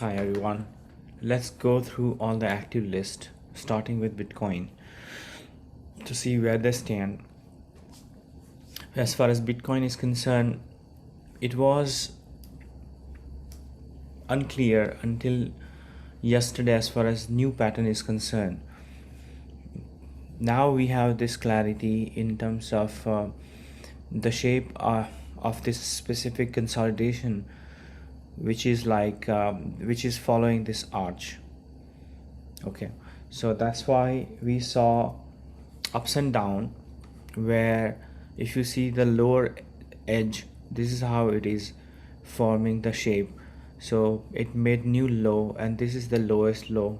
Hi everyone. Let's go through all the active list starting with Bitcoin to see where they stand. As far as Bitcoin is concerned, it was unclear until yesterday as far as new pattern is concerned. Now we have this clarity in terms of the shape of this specific consolidation, which is following this arch. Okay, so that's why we saw ups and down, where if you see the lower edge, this is how it is forming the shape. So it made new low, and this is the lowest low,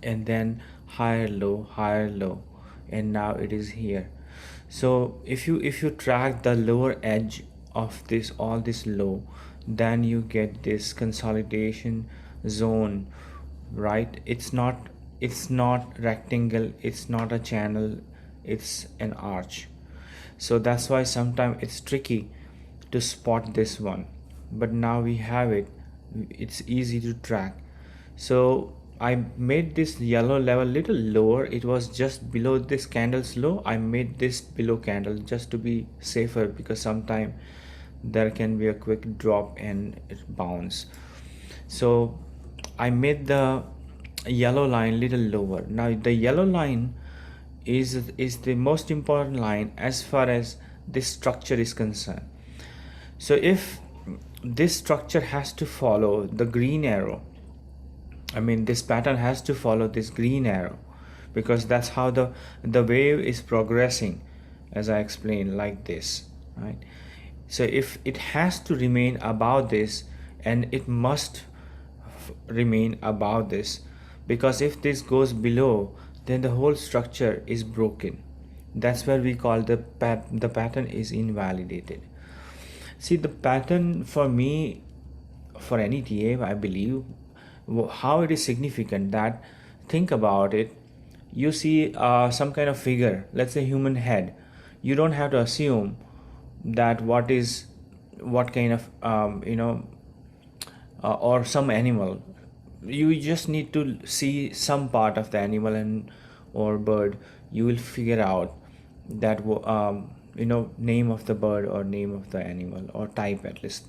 and then higher low, and now it is here. So if you track the lower edge of this low, then you get this consolidation zone, right? It's not rectangle, it's not a channel, it's an arch. So that's why sometimes it's tricky to spot this one, but now we have it, it's easy to track. So I made this yellow level little lower, it was just below this candle's low. I made this below candle just to be safer, because sometimes there can be a quick drop and it bounce. So I made the yellow line little lower. Now the yellow line is the most important line as far as this structure is concerned. So if this structure has to follow the green arrow, this pattern has to follow this green arrow, because that's how the wave is progressing, as I explained, like this, right? So if it has to remain above this, and it must remain above this, because if this goes below, then the whole structure is broken. That's where we call the pattern is invalidated. See, the pattern for me, for any TA, I believe, how it is significant, that think about it. You see some kind of figure, let's say human head. You don't have to assume that what kind of or some animal. You just need to see some part of the animal and or bird. You will figure out that name of the bird or name of the animal, or type at least.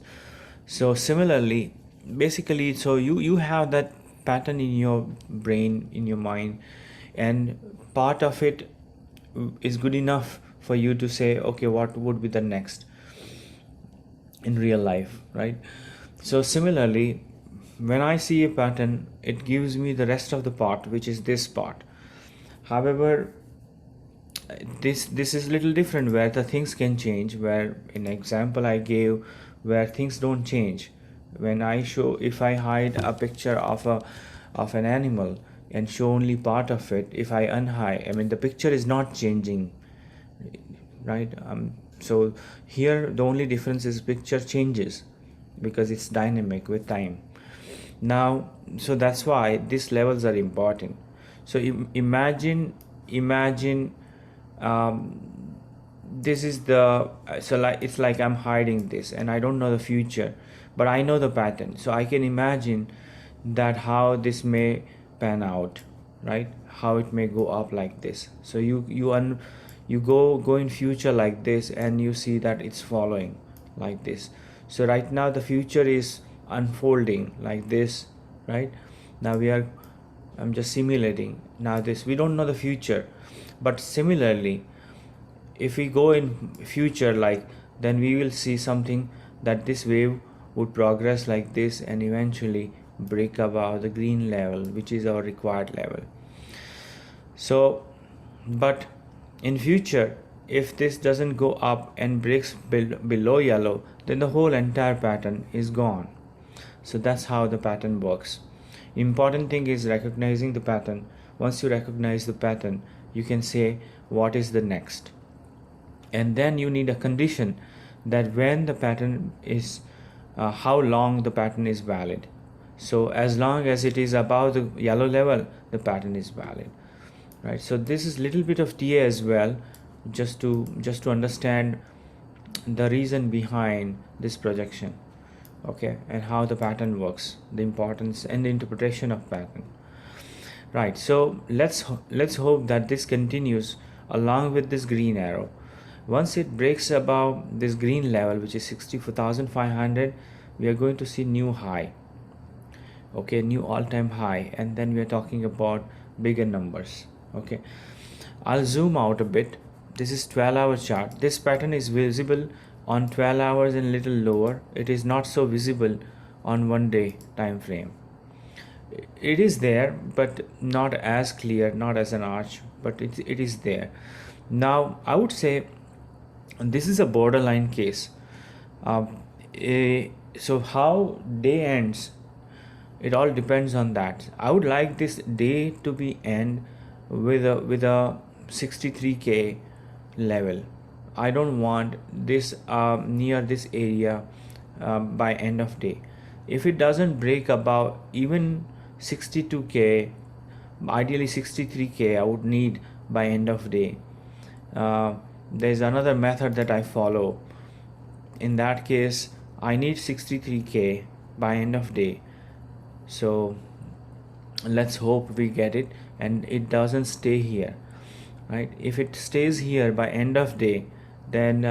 So similarly, basically, so you have that pattern in your brain, in your mind, and part of it is good enough for you to say, okay, what would be the next in real life, right? So similarly, when I see a pattern, it gives me the rest of the part, which is this part. However, this is little different, where the things can change, where in example I gave, where things don't change. When I show, if I hide a picture of an animal and show only part of it, if I unhide, the picture is not changing, right? So here the only difference is picture changes, because it's dynamic with time. Now, so that's why these levels are important. So imagine this is the, so like it's like I'm hiding this and I don't know the future, but I know the pattern, so I can imagine that how this may pan out, right? How it may go up like this. So you go in future like this, and you see that it's following like this. So right now the future is unfolding like this, right? Now I'm just simulating. Now this, we don't know the future, but similarly, if we go in future, like, then we will see something, that this wave would progress like this and eventually break above the green level, which is our required level. So, but in future, if this doesn't go up and breaks below yellow, then the whole entire pattern is gone. So that's how the pattern works. Important thing is recognizing the pattern. Once you recognize the pattern, you can say what is the next. And then you need a condition, that when the pattern is how long the pattern is valid. So as long as it is above the yellow level, the pattern is valid, right? So this is little bit of TA as well, just to understand the reason behind this projection. okay, and how the pattern works, the importance and the interpretation of pattern. Right, so let's hope that this continues along with this green arrow. Once it breaks above this green level, which is 64,500, we are going to see new high, okay, new all-time high, and then we are talking about bigger numbers. Okay, I'll zoom out a bit. This is 12-hour chart. This pattern is visible on 12 hours and little lower. It is not so visible on 1 day time frame. It is there, but not as clear, not as an arch, but it is there. Now I would say this is a borderline case. So how day ends, it all depends on that. I would like this day to be end with a 63k level. I don't want this near this area by end of day. If it doesn't break above even 62k, ideally 63k, I would need by end of day. There's another method that I follow. In that case, I need 63k by end of day. So let's hope we get it and it doesn't stay here, right? If it stays here by end of day, then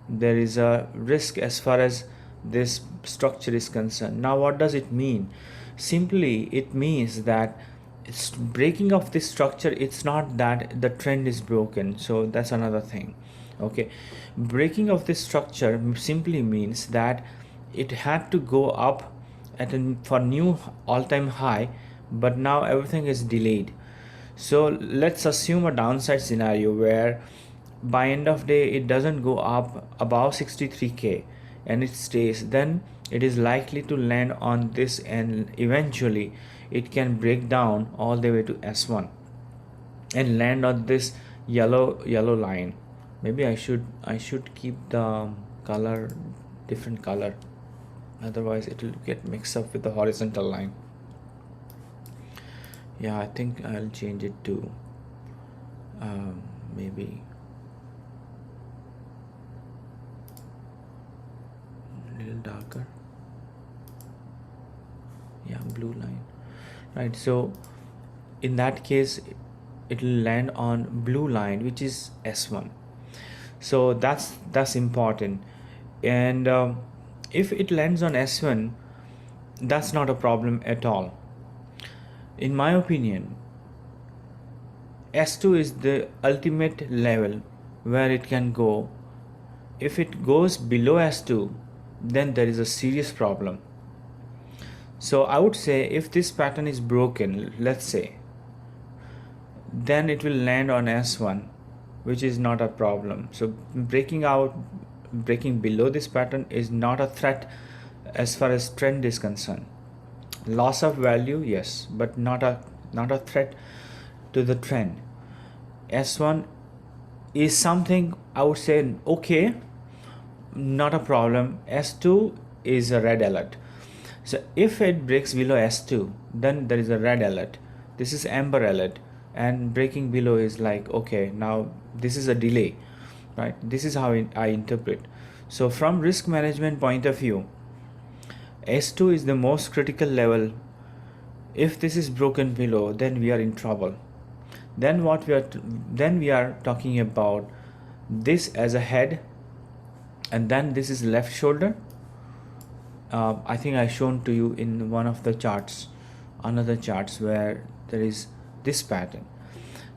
there is a risk as far as this structure is concerned. Now what does it mean? Simply it means that it's breaking of this structure, it's not that the trend is broken, so that's another thing. Okay, breaking of this structure simply means that it had to go up for new all-time high, but now everything is delayed. So let's assume a downside scenario where by end of day it doesn't go up above 63k and it stays, then it is likely to land on this and eventually it can break down all the way to S1 and land on this yellow line. Maybe I should keep the color different color, otherwise it will get mixed up with the horizontal line. Yeah, I think I'll change it to maybe a little darker. Yeah, blue line. Right, so in that case it will land on blue line, which is S1. So that's important. And if it lands on S1, that's not a problem at all. In my opinion, S2 is the ultimate level where it can go. If it goes below S2, then there is a serious problem. So I would say if this pattern is broken, let's say, then it will land on S1, which is not a problem. So breaking below this pattern is not a threat as far as trend is concerned. Loss of value, yes, but not a threat to the trend. S1 is something I would say okay, not a problem. S2 is a red alert. So if it breaks below S2, then there is a red alert. This is amber alert, and breaking below is like okay, now this is a delay, right? This is how I interpret. So from risk management point of view, S2 is the most critical level. If this is broken below, then we are in trouble. Then then we are talking about this as a head, and then this is left shoulder. I think I shown to you in one of the charts, another charts where there is this pattern.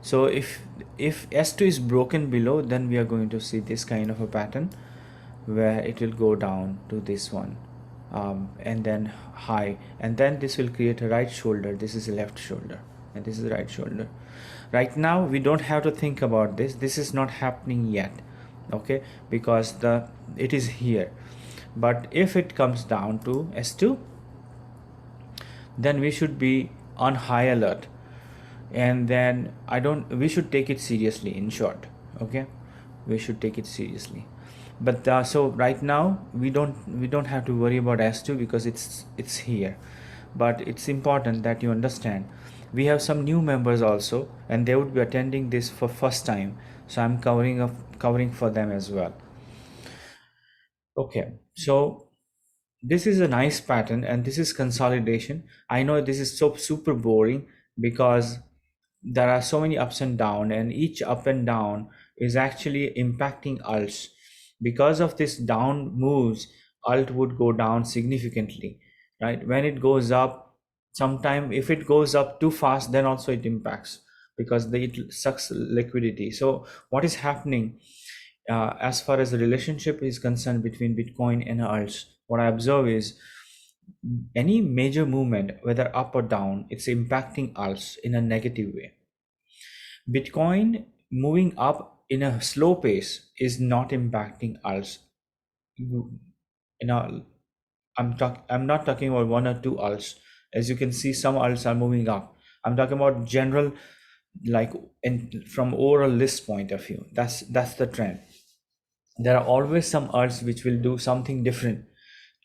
So if S2 is broken below, then we are going to see this kind of a pattern where it will go down to this one, and then high, and then this will create a right shoulder. This is a left shoulder and this is right shoulder. Right now we don't have to think about this is not happening yet, okay, because it is here. But if it comes down to S2, then we should be on high alert, and then we should take it seriously, in short. Okay, we should take it seriously. But so right now we don't have to worry about S2 because it's here. But it's important that you understand we have some new members also, and they would be attending this for first time, so I'm covering for them as well. Okay, so This is a nice pattern, and this is consolidation. I know this is so super boring because there are so many ups and down, and each up and down is actually impacting alts. Because of this down moves, alt would go down significantly, right? When it goes up, sometime if it goes up too fast, then also it impacts because it sucks liquidity. So what is happening as far as the relationship is concerned between Bitcoin and alts? What I observe is any major movement, whether up or down, it's impacting alts in a negative way. Bitcoin moving up in a slow pace is not impacting alts. You know, I'm not talking about one or two alts. As you can see, some alts are moving up. I'm talking about general, like from overall list point of view. That's the trend. There are always some alts which will do something different,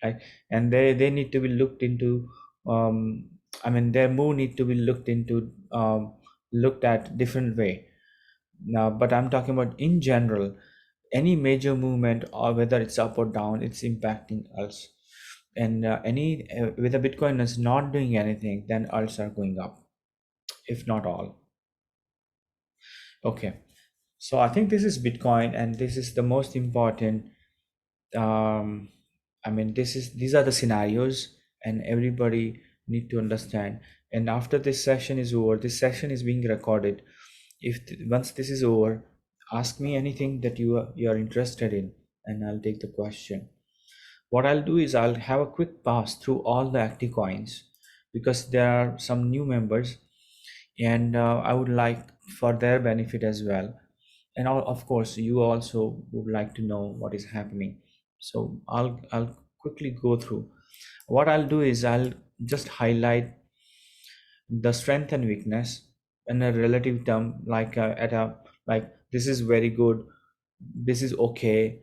right? And they need to be looked into. I mean, their move need to be looked into, looked at different way. Now, but I'm talking about in general, any major movement or whether it's up or down, it's impacting us. And any whether Bitcoin is not doing anything, then alts are going up, if not all. Okay, so I think this is Bitcoin, and this is the most important. Um, I mean, these are the scenarios, and everybody need to understand. And after this session is over, this session is being recorded. If once this is over, ask me anything that you are interested in, and I'll take the question. What I'll do is I'll have a quick pass through all the active coins because there are some new members, and I would like for their benefit as well. And of course, you also would like to know what is happening. So I'll quickly go through. What I'll do is I'll just highlight the strength and weakness in a relative term, like at a like this is very good, this is okay,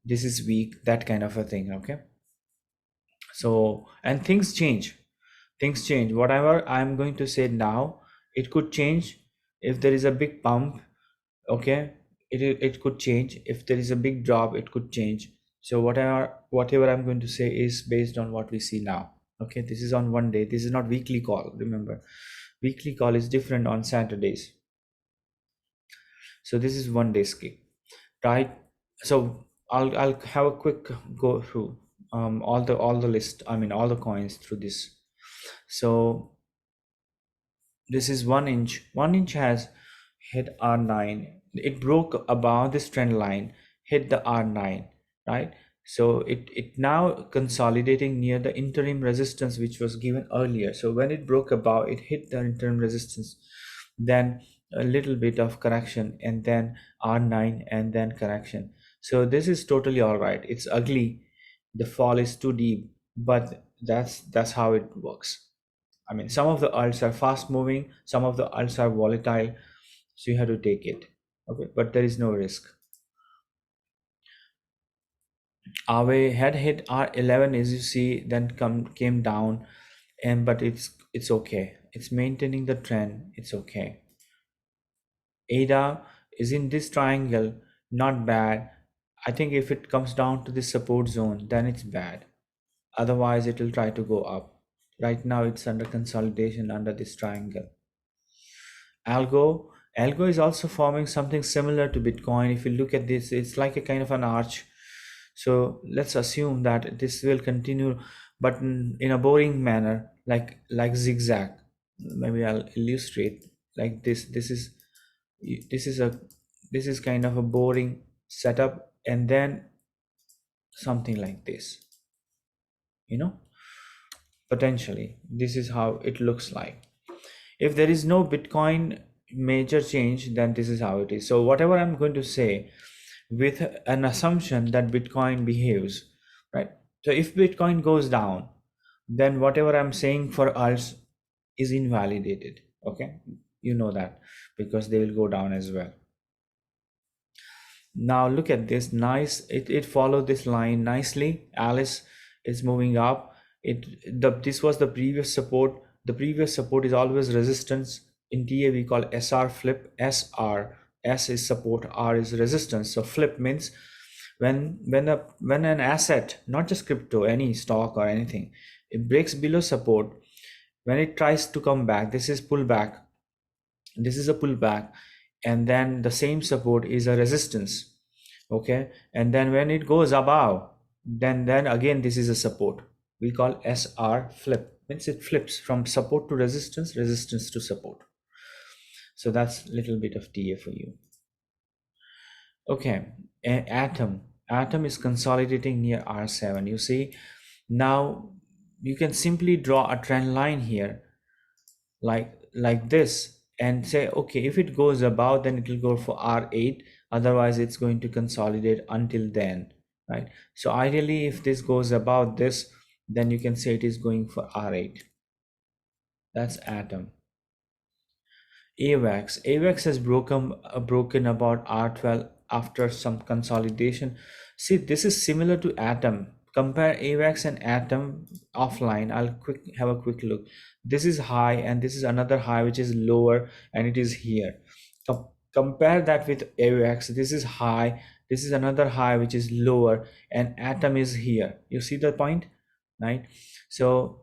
this is weak, that kind of a thing. Okay, so and things change. Whatever I'm going to say now, it could change if there is a big pump. Okay, it could change if there is a big drop, it could change. So whatever I'm going to say is based on what we see now. Okay, this is on one day, this is not weekly call. Remember, weekly call is different on Saturdays. So this is one day skip, right? So I'll have a quick go through all the list, I mean all the coins through this. So this is 1 inch. 1 inch has hit R9. It broke above this trend line, hit the R9, right? So it now consolidating near the interim resistance which was given earlier. So when it broke above, it hit the interim resistance, then a little bit of correction, and then R9, and then correction. So this is totally all right. It's ugly. The fall is too deep, but that's how it works. I mean, some of the alts are fast moving, some of the alts are volatile, so you have to take it. Okay, but there is no risk. Aave had hit R11, as you see, then came down, and but it's okay. It's maintaining the trend. It's okay. ADA is in this triangle, not bad. I think if it comes down to this support zone, then it's bad. Otherwise, it will try to go up. Right now, it's under consolidation under this triangle. Algo is also forming something similar to Bitcoin. If you look at this, it's like a kind of an arch. So let's assume that this will continue, but in a boring manner, like zigzag. Maybe I'll illustrate like this. This is a this is kind of a boring setup, and then something like this. You know, potentially this is how it looks like. If there is no Bitcoin major change, then this is how it is. So whatever I'm going to say with an assumption that Bitcoin behaves, right? So if Bitcoin goes down, then whatever I'm saying for alts is invalidated. Okay, you know that because they will go down as well. Now look at this, nice. It followed this line nicely. Alice is moving up. This was the previous support. The previous support is always resistance. In TA we call SR flip. SR, S is support, R is resistance. So flip means When an asset, not just crypto, any stock or anything, it breaks below support, when it tries to come back, this is pullback, this is a pullback, and then the same support is a resistance. Okay, and then when it goes above, then again this is a support. We call SR flip, means it flips from support to resistance, resistance to support. So that's a little bit of TA for you. Okay, atom is consolidating near R7. You see, now you can simply draw a trend line here, like this, and say, okay, if it goes above, then it will go for R8. Otherwise, it's going to consolidate until then, right? So ideally, if this goes above this, then you can say it is going for R8. That's atom. AVAX has broken about R12 after some consolidation. See, this is similar to atom. Compare AVAX and atom offline. I'll have a quick look. This is high and this is another high which is lower, and it is here. Compare that with AVAX. This is high, this is another high which is lower, and atom is here. You see the point, right? So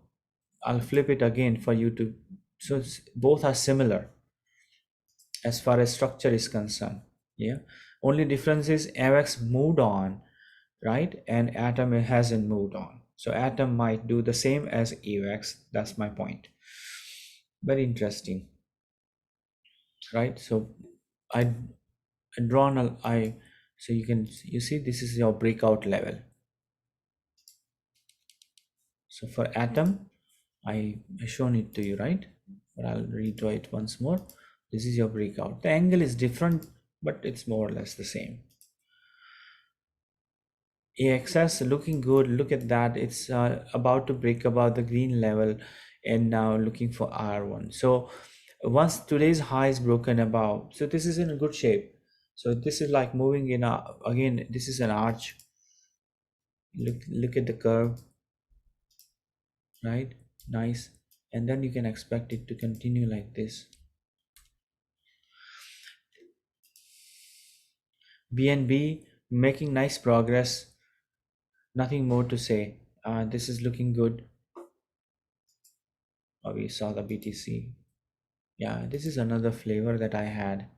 I'll flip it again for you to, so both are similar as far as structure is concerned. Yeah, only difference is AVAX moved on, right, and atom hasn't moved on. So atom might do the same as AVAX. That's my point. Very interesting, right? So I drawn a I, so you see this is your breakout level. So for atom, I shown it to you, right? But I'll redraw it once more. This is your breakout. The angle is different, but it's more or less the same. AXS looking good. Look at that. It's about to break above the green level and now looking for R1. So once today's high is broken above, so this is in a good shape. So this is like moving in a, again, this is an arch. Look at the curve, right? Nice. And then you can expect it to continue like this. BNB making nice progress. Nothing more to say. This is looking good. We saw the BTC. Yeah, this is another flavor that I had.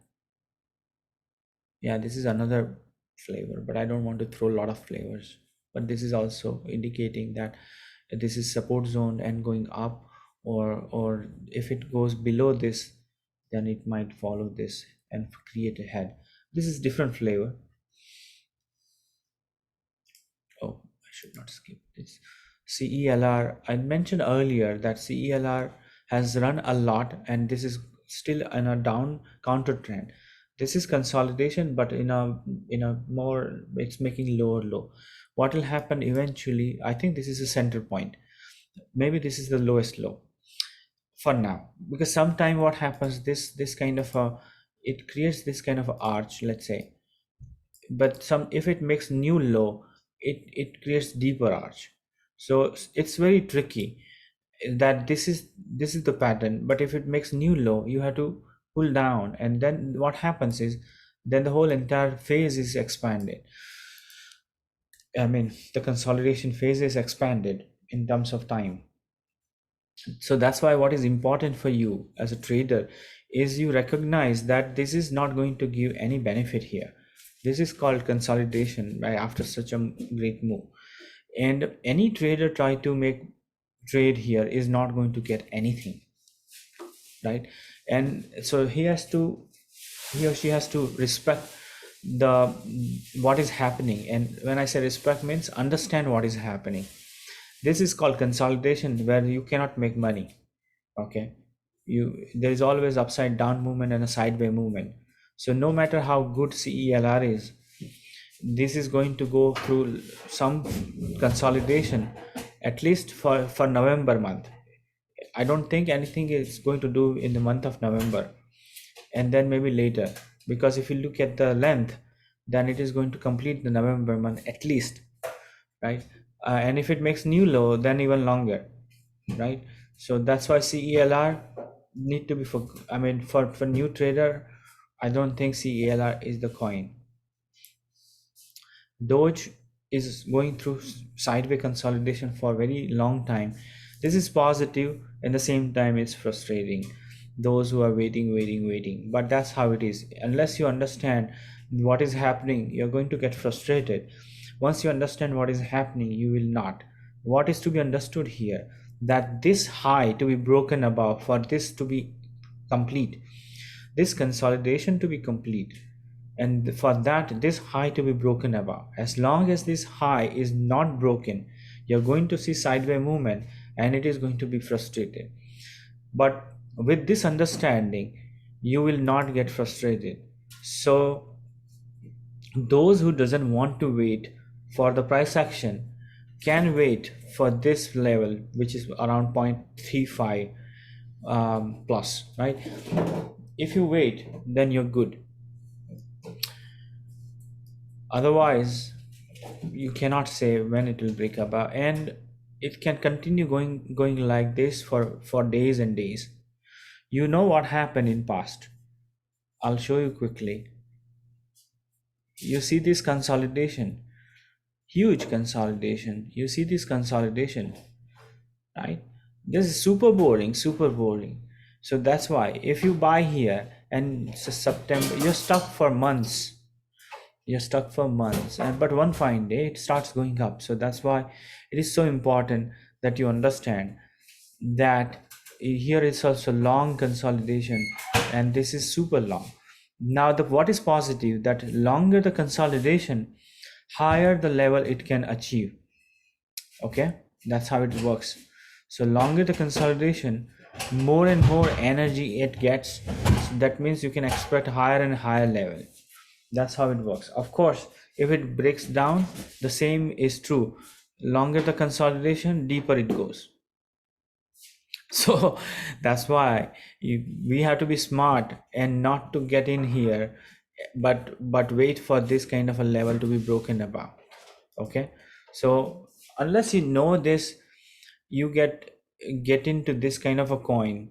Yeah, this is another flavor, but I don't want to throw a lot of flavors. But this is also indicating that this is support zone and going up, or if it goes below this, then it might follow this and create a head. This is different flavor. Oh, I should not skip this. CELR, I mentioned earlier that CELR has run a lot and this is still in a down counter trend. This is consolidation, but in a more, it's making lower low. What will happen eventually? I think this is a center point. Maybe this is the lowest low for now, because sometime what happens, this kind of a, it creates this kind of a arch, let's say, but some, if it makes new low, it creates deeper arch. So it's very tricky that this is the pattern, but if it makes new low, you have to pull down, and then what happens is, then the whole entire phase is expanded. I mean, the consolidation phase is expanded in terms of time. So that's why what is important for you as a trader is you recognize that this is not going to give any benefit here. This is called consolidation, right, after such a great move. And any trader try to make trade here is not going to get anything, right? And so he or she has to respect the what is happening. And when I say respect, means understand what is happening. This is called consolidation, where you cannot make money. Okay, there is always upside down movement and a sideway movement. So no matter how good CELR is, this is going to go through some consolidation, at least for November month. I don't think anything is going to do in the month of November, and then maybe later, because if you look at the length, then it is going to complete the November month at least, right? And if it makes new low, then even longer, right? So that's why CELR need to be for, I mean, for new trader, I don't think CELR is the coin. Doge is going through sideways consolidation for a very long time. This is positive, and the same time it's frustrating. Those who are waiting. But that's how it is. Unless you understand what is happening, you're going to get frustrated. Once you understand what is happening, you will not. What is to be understood here? That this high to be broken above, for this to be complete, this consolidation to be complete, and for that this high to be broken above, as long as this high is not broken, you're going to see sideways movement and it is going to be frustrated. But with this understanding, you will not get frustrated. So those who doesn't want to wait for the price action can wait for this level, which is around 0.35 plus, right? If you wait, then you're good. Otherwise, you cannot say when it will break up, and it can continue going like this for days and days. You know what happened in past. I'll show you quickly. You see this consolidation, huge consolidation. You see this consolidation, right? This is super boring. So that's why if you buy here and September, you're stuck for months. And but one fine day it starts going up. So that's why it is so important that you understand that here is also long consolidation, and this is super long. Now the what is positive, that longer the consolidation, higher the level it can achieve. Okay, that's how it works. So longer the consolidation, more and more energy it gets. So that means you can expect higher and higher level. That's how it works. Of course, if it breaks down, the same is true. Longer the consolidation, deeper it goes. So that's why we have to be smart and not to get in here, but wait for this kind of a level to be broken above. Okay, so unless you know this, you get into this kind of a coin,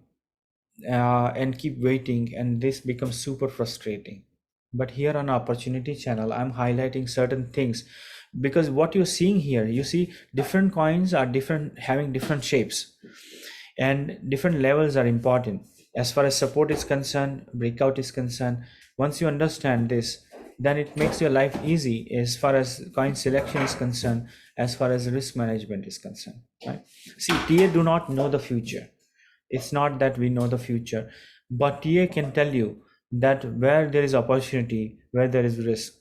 and keep waiting, and this becomes super frustrating. But here on Opportunity Channel, I'm highlighting certain things, because what you're seeing here, you see different coins are different, having different shapes, and different levels are important as far as support is concerned, breakout is concerned. Once you understand this, then it makes your life easy as far as coin selection is concerned, as far as risk management is concerned, right? See, TA do not know the future. It's not that we know the future, but TA can tell you that where there is opportunity, where there is risk,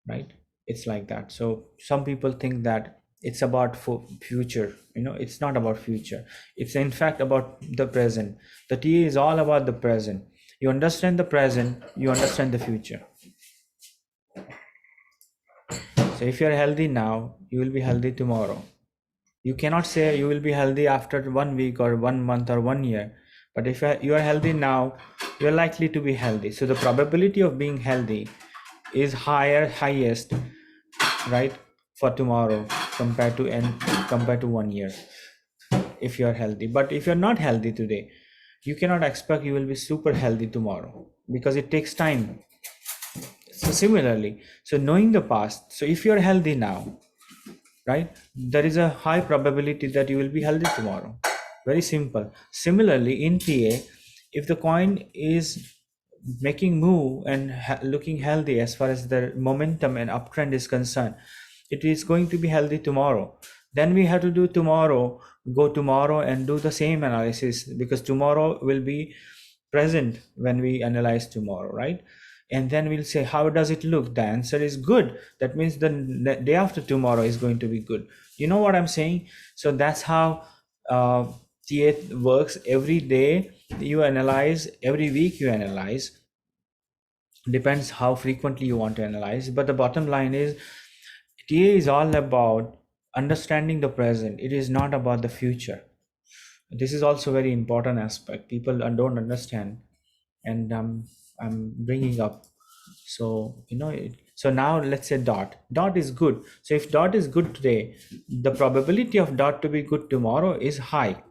right? It's like that. So some people think that it's about future. It's not about future. It's in fact about the present. The TA is all about the present. You understand the present, you understand the future. So if you're healthy now, you will be healthy tomorrow. You cannot say you will be healthy after 1 week or 1 month or 1 year. But if you are healthy now, you're likely to be healthy. So the probability of being healthy is highest, right, for tomorrow compared to 1 year, if you are healthy. But if you're not healthy today, you cannot expect you will be super healthy tomorrow, because it takes time. So similarly, so knowing the past, so if you're healthy now, right, there is a high probability that you will be healthy tomorrow. Very simple. Similarly, in TA, if the coin is making move and looking healthy as far as the momentum and uptrend is concerned, it is going to be healthy tomorrow. Then we have to go tomorrow and do the same analysis, because tomorrow will be present when we analyze tomorrow, right? And then we'll say, how does it look? The answer is good. That means the day after tomorrow is going to be good. You know what I'm saying? So that's how TA works. Every day you analyze, every week you analyze. Depends how frequently you want to analyze, but the bottom line is TA is all about understanding the present. It is not about the future. This is also very important aspect people don't understand, and I'm bringing up. So so now let's say dot is good. So if dot is good today, the probability of dot to be good tomorrow is high.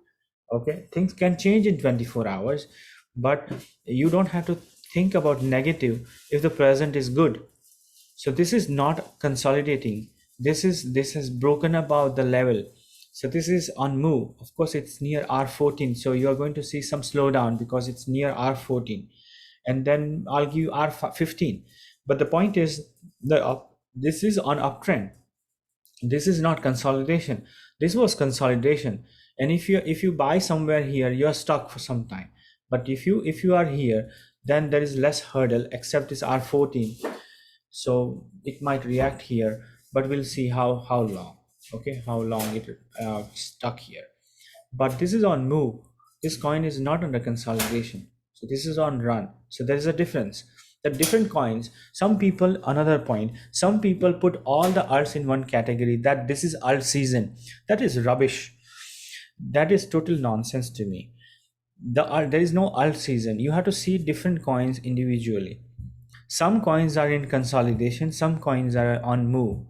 Okay, things can change in 24 hours, but you don't have to think about negative if the present is good. So this is not consolidating. This has broken above the level. So this is on move. Of course, it's near R14. So you are going to see some slowdown because it's near R14, and then I'll give you R15. But the point is this is on uptrend. This is not consolidation. This was consolidation. And if you buy somewhere here, you're stuck for some time. But if you are here, then there is less hurdle except this R14. So it might react here, but we'll see how long. Okay, how long it stuck here. But this is on move. This coin is not under consolidation, so this is on run. So there is a difference. The different coins, some people, another point, some people put all the alts in one category, that this is alt season. That is rubbish. That is total nonsense to me. There is no alt season. You have to see different coins individually. Some coins are in consolidation, some coins are on move.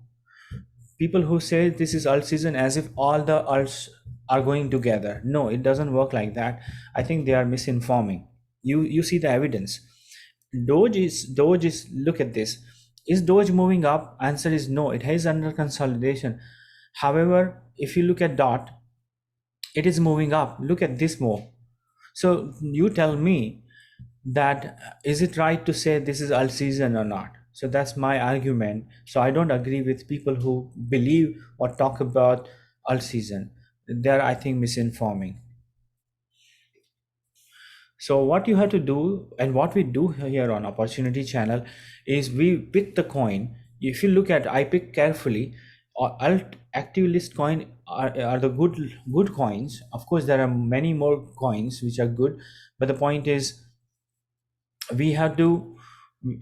People who say this is alt season as if all the alts are going together. No, it doesn't work like that. I think they are misinforming. You see the evidence. Doge is look at this. Is Doge moving up? Answer is no. It is under consolidation. However, if you look at DOT, it is moving up. Look at this move. So you tell me that is it right to say this is alt season or not? So that's my argument. So I don't agree with people who believe or talk about alt season. They're, I think, misinforming. So what you have to do, and what we do here on Opportunity Channel, is we pick the coin. If you look at, I pick carefully. Alt active list coin are the good coins. Of course, there are many more coins which are good, but the point is we have to.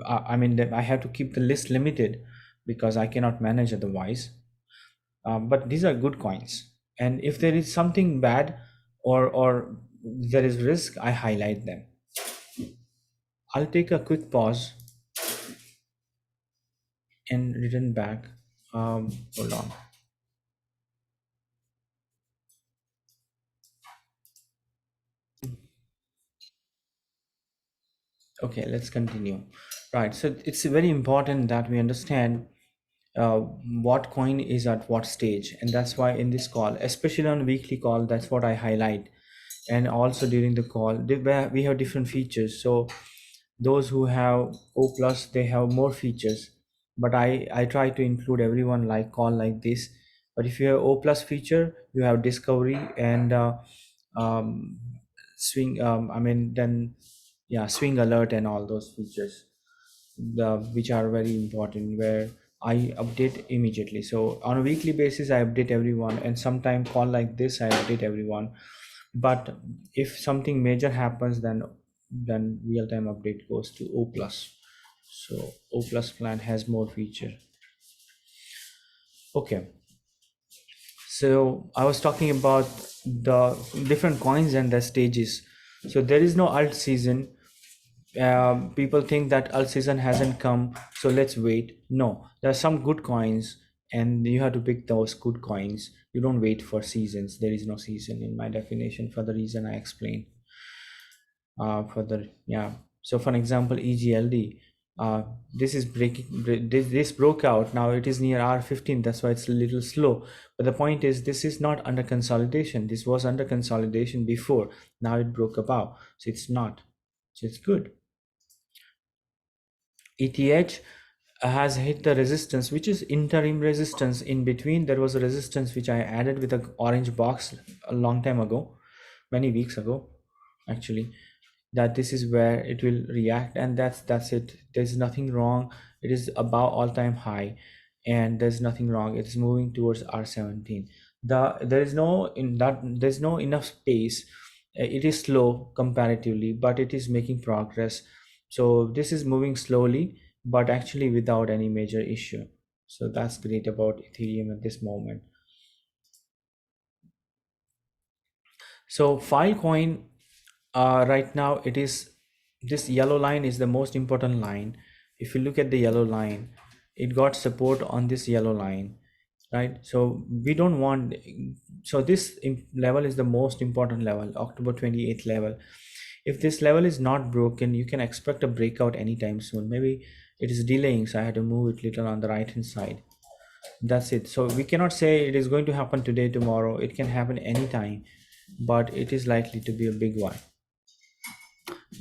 I mean, I have to keep the list limited because I cannot manage otherwise. But these are good coins, and if there is something bad or there is risk, I highlight them. I'll take a quick pause and return back. Hold on. Okay, let's continue. Right, so it's very important that we understand uh, what coin is at what stage, and that's why in this call, especially on weekly call, that's what I highlight. And also during the call, we have different features. So those who have O plus, they have more features, but I try to include everyone like call like this. But if you have O plus feature, you have discovery and um, swing. I mean, then yeah, swing alert and all those features, which are very important, where I update immediately. So on a weekly basis, I update everyone, and sometime call like this, I update everyone. But if something major happens, then real-time update goes to O plus. So O plus plan has more feature. Okay, so I was talking about the different coins and their stages. So there is no alt season. People think that alt season hasn't come, so let's wait. No, there are some good coins, and you have to pick those good coins. You don't wait for seasons. There is no season in my definition for the reason I explained. So for an example, EGLD, this is this broke out. Now it is near R15. That's why it's a little slow. But the point is, this is not under consolidation. This was under consolidation before. Now it broke above, so it's not. So it's good. ETH has hit the resistance, which is interim resistance. In between, there was a resistance which I added with an orange box a long time ago, many weeks ago, actually, that this is where it will react, and that's it. There's nothing wrong. It is above all-time high, and there's nothing wrong. It's moving towards R17. There's no enough space. It is slow comparatively, but it is making progress. So this is moving slowly, but actually without any major issue. So that's great about Ethereum at this moment. So Filecoin, right now it is, this yellow line is the most important line. If you look at the yellow line, it got support on this yellow line, right? So we don't want, so this level is the most important level, October 28th level. If this level is not broken, you can expect a breakout anytime soon, maybe It is delaying, so I had to move it little on the right hand side. That's it. So we cannot say it is going to happen today, tomorrow. It can happen anytime, but it is likely to be a big one.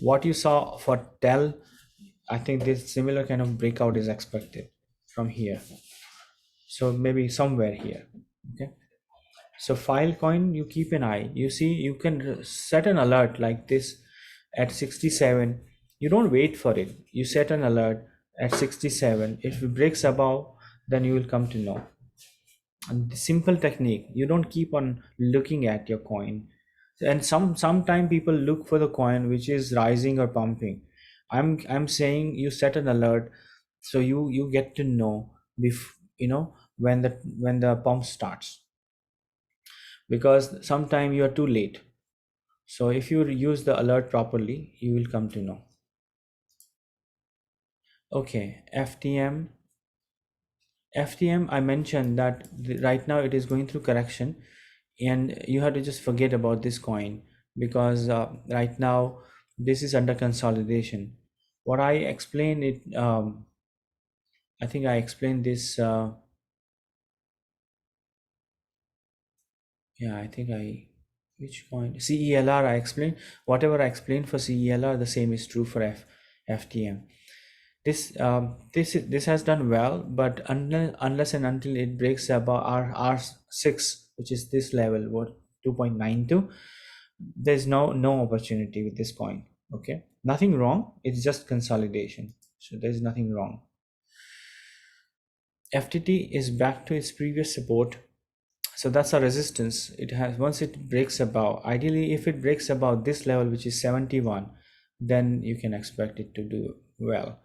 What you saw for Dell, I think this similar kind of breakout is expected from here. So maybe somewhere here. Okay. So Filecoin, you keep an eye. You see, you can set an alert like this at 67. You don't wait for it. You set an alert at 67. If it breaks above, then you will come to know. And the simple technique. You don't keep on looking at your coin. And sometime people look for the coin which is rising or pumping. I'm saying you set an alert so you get to know when the pump starts, because sometime you are too late. So if you use the alert properly, you will come to know. Okay, FTM, I mentioned that right now it is going through correction, and you have to just forget about this coin because right now this is under consolidation. What I explained it, I think I explained this. Yeah, I think which coin? CELR. I explained whatever I explained for CELR. The same is true for FTM. This has done well, but unless and until it breaks above R6, which is this level, what 2.92, there's no opportunity with this coin. Okay, nothing wrong. It's just consolidation. So there's nothing wrong. FTT is back to its previous support. So that's a resistance. It has, once it breaks above, ideally if it breaks above this level, which is 71, then you can expect it to do well.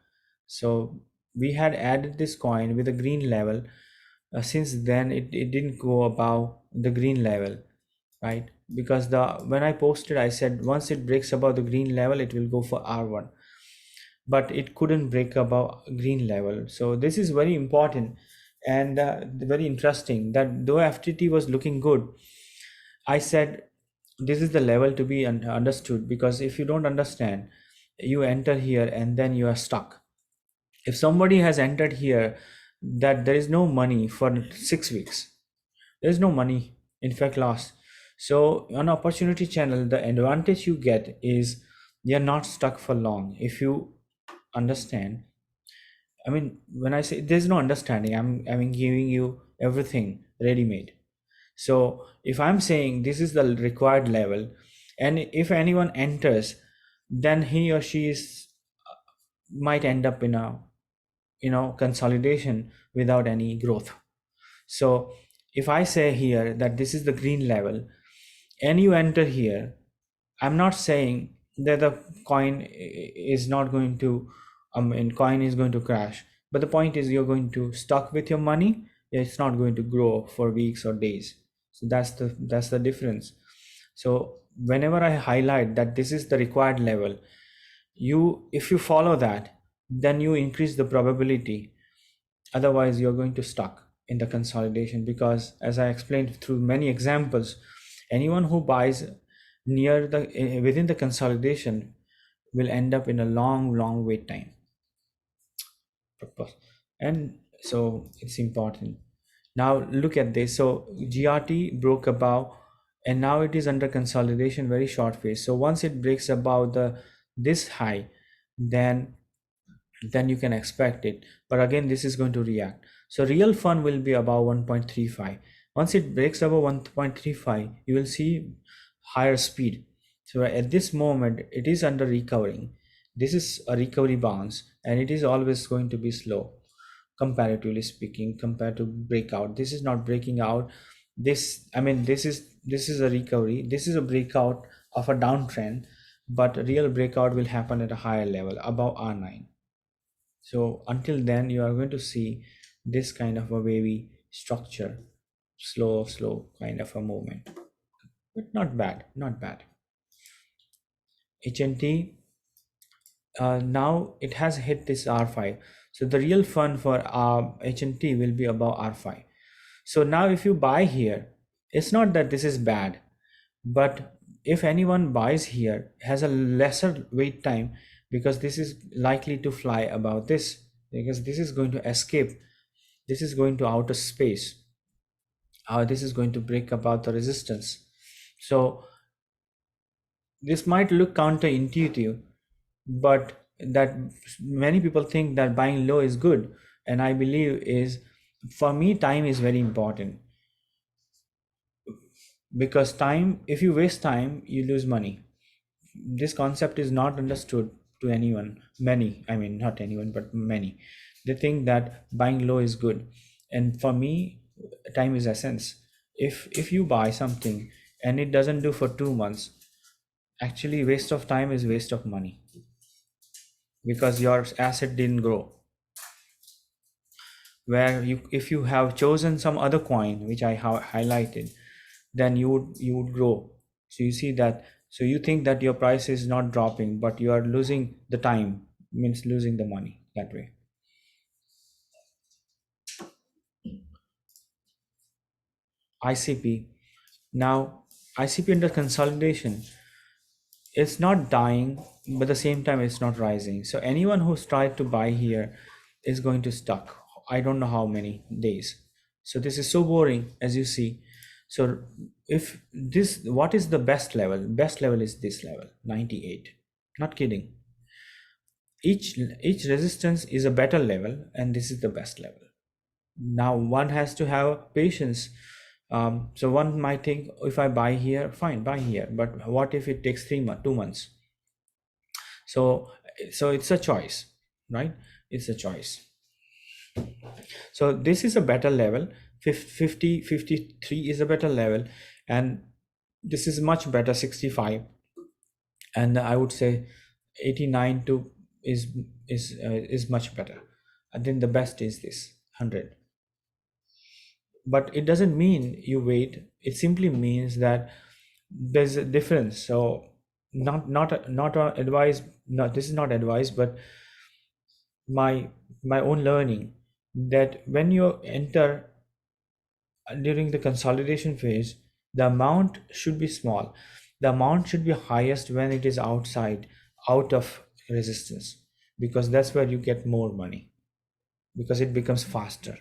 So we had added this coin with a green level. Since then it didn't go above the green level, right? Because when I posted, I said once it breaks above the green level, it will go for R1, but it couldn't break above green level. So this is very important and very interesting that though FTT was looking good, I said this is the level to be understood, because if you don't understand, you enter here and then you are stuck. If somebody has entered here that there is no money for 6 weeks, there is no money, in fact loss. So on opportunity channel, the advantage you get is you're not stuck for long. If you understand, I mean, when I say there's no understanding, I'm giving you everything ready made. So if I'm saying this is the required level, and if anyone enters, then he or she is might end up in a consolidation without any growth. So if I say here that this is the green level and you enter here, I'm not saying that the coin is not going to coin is going to crash, but the point is you're going to stuck with your money. It's not going to grow for weeks or days. So that's the difference. So whenever I highlight that this is the required level, if you follow that, then you increase the probability. Otherwise you're going to stuck in the consolidation, because as I explained through many examples, anyone who buys near the within the consolidation will end up in a long wait time. And so it's important. Now look at this. So GRT broke above and now it is under consolidation, very short phase. So once it breaks above this high, then you can expect it. But again, this is going to react. So real fun will be about 1.35. Once it breaks above 1.35, you will see higher speed. So at this moment, it is under recovering. This is a recovery bounce, and it is always going to be slow, comparatively speaking, compared to breakout. This is not breaking out. This is a recovery. This is a breakout of a downtrend, but real breakout will happen at a higher level, above R9. So until then, you are going to see this kind of a wavy structure, slow kind of a movement, but not bad. HNT, now it has hit this R5. So the real fun for HNT will be above R5. So now if you buy here, it's not that this is bad, but if anyone buys here, has a lesser wait time, because this is likely to fly above this because this is going to escape, this is going to outer space, this is going to break about the resistance. So this might look counterintuitive, but that many people think that buying low is good, and I believe is, for me, time is very important, because time, if you waste time, you lose money. This concept is not understood to anyone. Many, I mean, not anyone but many, they think that buying low is good, and for me, time is essence. If you buy something and it doesn't do for 2 months, actually waste of time is waste of money, because your asset didn't grow. Where you, if you have chosen some other coin which I have highlighted, then you would grow. So you see that, so you think that your price is not dropping, but you are losing the time, means losing the money that way. ICP. Now, ICP under consolidation, it's not dying, but at the same time it's not rising. So anyone who's tried to buy here is going to stuck, I don't know how many days. So this is so boring, as you see. So if this, what is the best level? Best level is this level, 98. Not kidding. Each resistance is a better level, and this is the best level. Now one has to have patience. So one might think, if I buy here, fine, buy here, but what if it takes 3 months, 2 months? So it's a choice, right? It's a choice. So this is a better level. 50 53 is a better level, and this is much better, 65, and I would say 89 to is much better. And then the best is this 100. But it doesn't mean you wait, it simply means that there's a difference. So not advice, not, this is not advice, but my own learning, that when you enter during the consolidation phase, the amount should be small. The amount should be highest when it is outside, out of resistance, because that's where you get more money, because it becomes faster.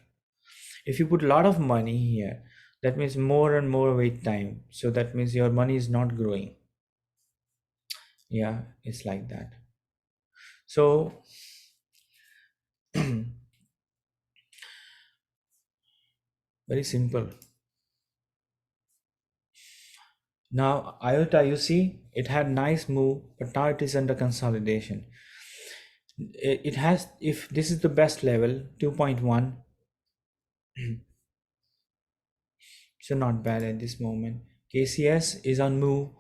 If you put a lot of money here, that means more and more wait time. So that means your money is not growing. Yeah, it's like that. So very simple. Now IOTA, you see, it had nice move, but now it is under consolidation. It has, if this is the best level, 2.1, so not bad at this moment. KCS is on move.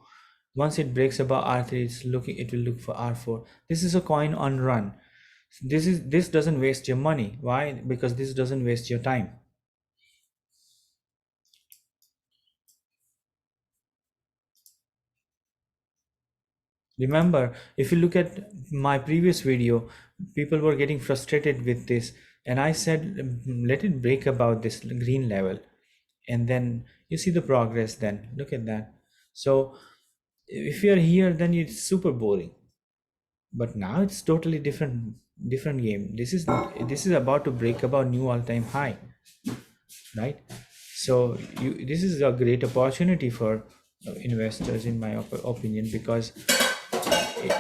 Once it breaks above R3, it will look for R4. This is a coin on run. This doesn't waste your money. Why? Because this doesn't waste your time. Remember, if you look at my previous video, people were getting frustrated with this, and I said, let it break about this green level, and then you see the progress. Then look at that. So if you're here, then it's super boring. But now it's totally different game. This is about to break about new all-time high, right? So this is a great opportunity for investors, in my opinion, because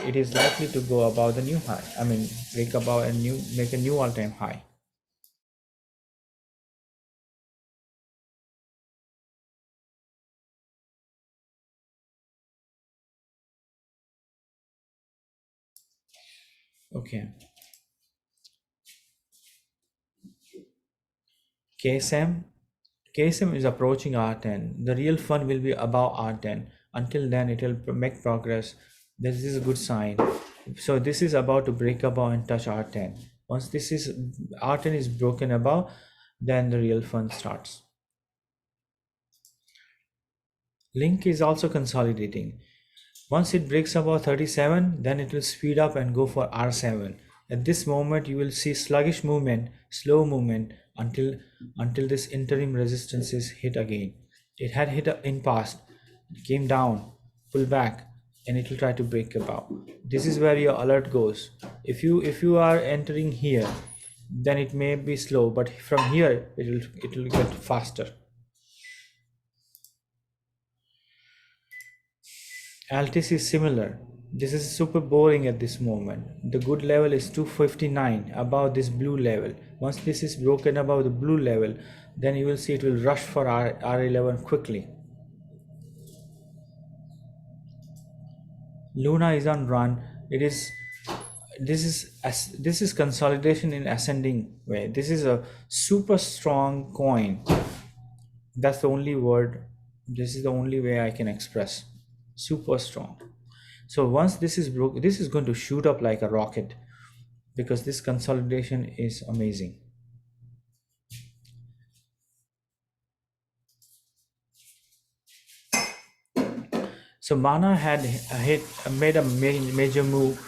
it is likely to go above the new high. I mean, break above and make a new all-time high. Okay. KSM KSM is approaching R10. The real fun will be above R10. Until then, it will make progress. This is a good sign. So this is about to break above and touch R10. Once this is R10 is broken above, then the real fun starts. Link is also consolidating. Once it breaks above 37, then it will speed up and go for R7. At this moment, you will see sluggish movement, slow movement until this interim resistance is hit again. It had hit in past, came down, pull back, and it will try to break above. This is where your alert goes. If you are entering here, then it may be slow, but from here it will get faster. Altis is similar. This is super boring at this moment. The good level is 259 above this blue level. Once this is broken above the blue level, then you will see it will rush for R11 quickly. Luna is on run. It is this is consolidation in ascending way. This is a super strong coin. That's the only word. This is the only way I can express. Super strong. So once this is broken, this is going to shoot up like a rocket because this consolidation is amazing. So Mana had made a major move.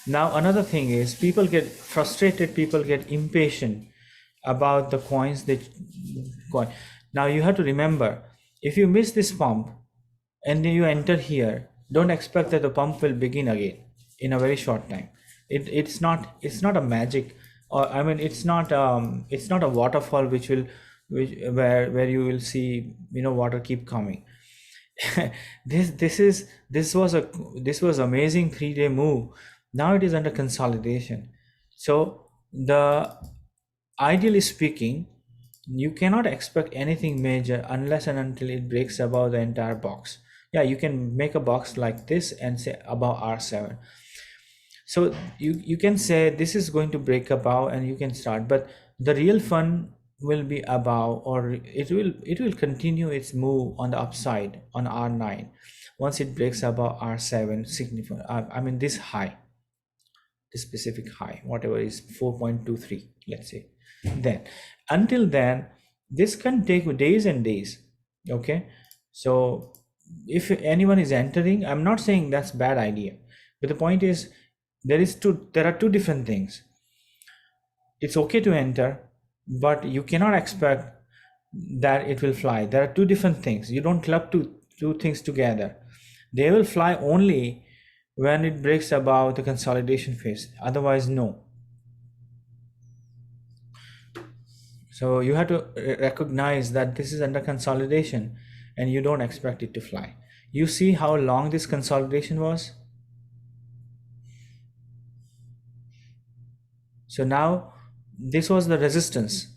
Now another thing is people get frustrated, people get impatient about the coins they coin. Now you have to remember, if you miss this pump and then you enter here, don't expect that the pump will begin again in a very short time. It's not a magic, or I mean it's not a waterfall where you will see water keep coming. This was amazing 3-day move. Now it is under consolidation. So the ideally speaking, you cannot expect anything major unless and until it breaks above the entire box. Yeah, you can make a box like this and say above R7. So you can say this is going to break above and you can start, but the real fun will be above, or it will continue its move on the upside on R9 once it breaks above R7 significant. I mean this high, this specific high, whatever is 4.23, let's say. Then until then, this can take days and days. Okay, so if anyone is entering, I'm not saying that's bad idea, but the point is there are two different things. It's okay to enter, but you cannot expect that it will fly. There are two different things. You don't club two things together. They will fly only when it breaks above the consolidation phase. Otherwise, no. So you have to recognize that this is under consolidation and you don't expect it to fly. You see how long this consolidation was? So now this was the resistance.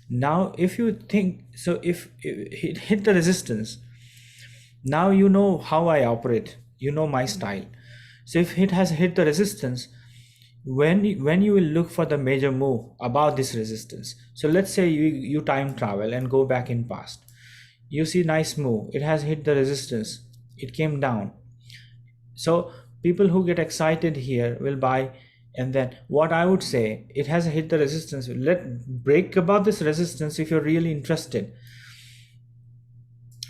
Now if you think, so if it hit the resistance, now you know how I operate, you know my style. So if it has hit the resistance, when you will look for the major move above this resistance, so let's say you time travel and go back in past, you see nice move, it has hit the resistance, it came down. So people who get excited here will buy, and then what I would say, it has hit the resistance, let break above this resistance if you're really interested,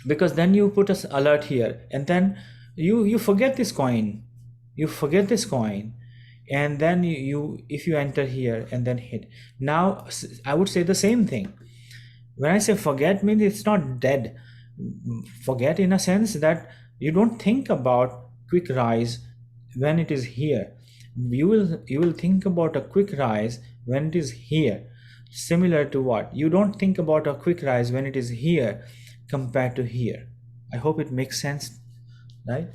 because then you put an alert here, and then you forget this coin, and then you if you enter here and then hit. Now I would say the same thing. When I say forget, means it's not dead. Forget in a sense that you don't think about quick rise when it is here. You will think about a quick rise when it is here. Similar to what? You don't think about a quick rise when it is here compared to here. I hope it makes sense, right?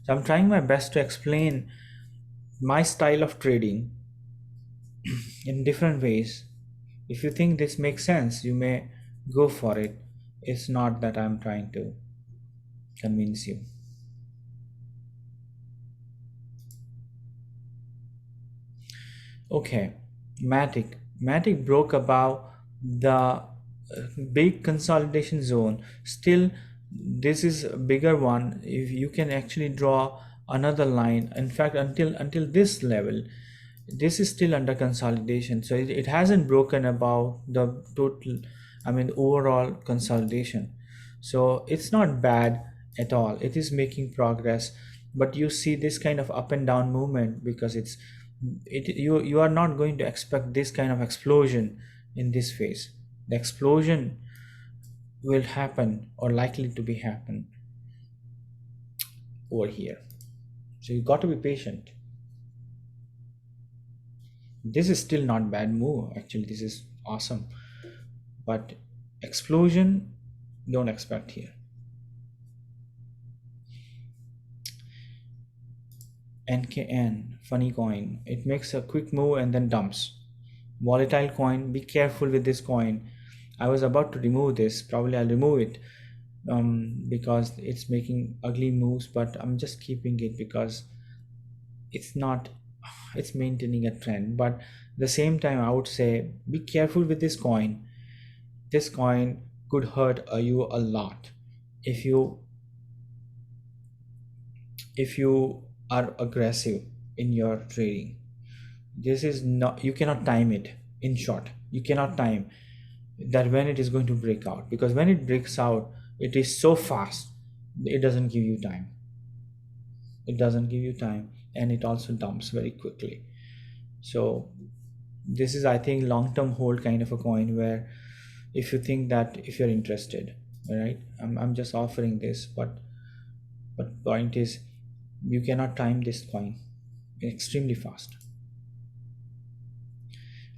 So I'm trying my best to explain my style of trading in different ways. If you think this makes sense, you may go for it. It's not that I'm trying to convince you. Okay, Matic broke above the big consolidation zone. Still, this is a bigger one. If you can actually draw another line, in fact, until this level, this is still under consolidation. So it hasn't broken above the total, I mean overall consolidation. So it's not bad at all. It is making progress, but you see this kind of up and down movement because you are not going to expect this kind of explosion in this phase. The explosion will happen, or likely to be happen, over here. So you got to be patient. This is still not bad move. Actually, this is awesome. But explosion, don't expect here. NKN, funny coin. It makes a quick move and then dumps. Volatile coin, be careful with this coin. I was about to remove this. Probably I'll remove it because it's making ugly moves, but I'm just keeping it because it's not, it's maintaining a trend. But at the same time, I would say be careful with this coin. This coin could hurt you a lot if you are aggressive in your trading. This is not, you cannot time it. In short, you cannot time that when it is going to break out, because when it breaks out, it is so fast, it doesn't give you time. It doesn't give you time, and it also dumps very quickly. So this is, I think, long-term hold kind of a coin, where if you think that, if you're interested, right, I'm just offering this, but point is, you cannot time this coin extremely fast.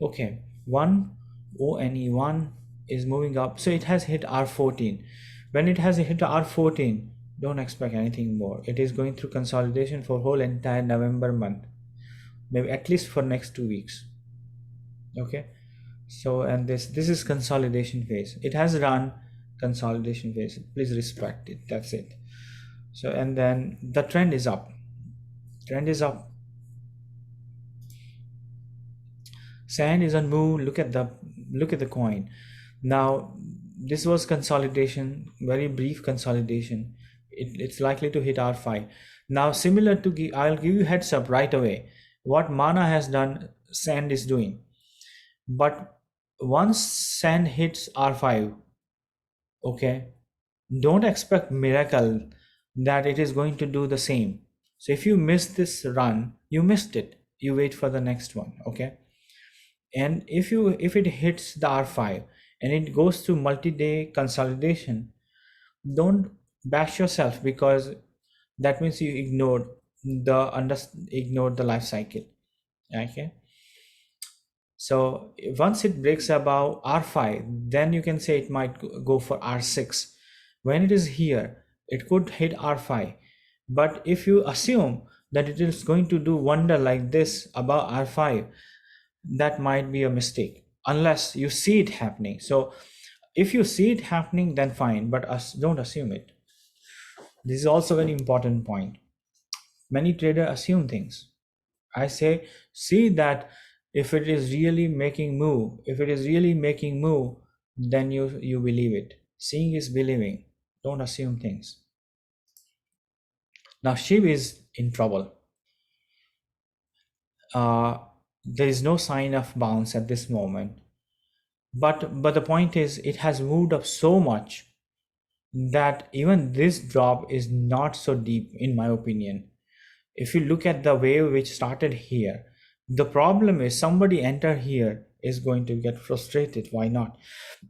Okay, one ONE1 is moving up, so it has hit R14. When it has hit R14, don't expect anything more. It is going through consolidation for whole entire November month, maybe at least for next 2 weeks. Okay, so, and this is consolidation phase. It has run consolidation phase. Please respect it. That's it. So, and then the trend is up. Trend is up. Sand is on move. Look at the coin. Now this was consolidation, very brief consolidation. It's likely to hit R5. Now similar to, I'll give you heads up right away. What Mana has done, Sand is doing. But once Sand hits R5, okay, don't expect miracle that it is going to do the same. So if you miss this run, you missed it. You wait for the next one, okay? And if it hits the R5 and it goes through multi-day consolidation, don't bash yourself, because that means you ignored the life cycle. Okay, so once it breaks above R5, then you can say it might go for R6. When it is here, it could hit R5, but if you assume that it is going to do wonder like this above R5, that might be a mistake unless you see it happening. So if you see it happening, then fine, but don't assume it. This is also a very important point. Many traders assume things. I say, see that if it is really making move, then you believe it. Seeing is believing. Don't assume things. Now SHIB is in trouble. There is no sign of bounce at this moment, but the point is, it has moved up so much that even this drop is not so deep, in my opinion. If you look at the wave which started here, the problem is somebody enter here is going to get frustrated. Why not?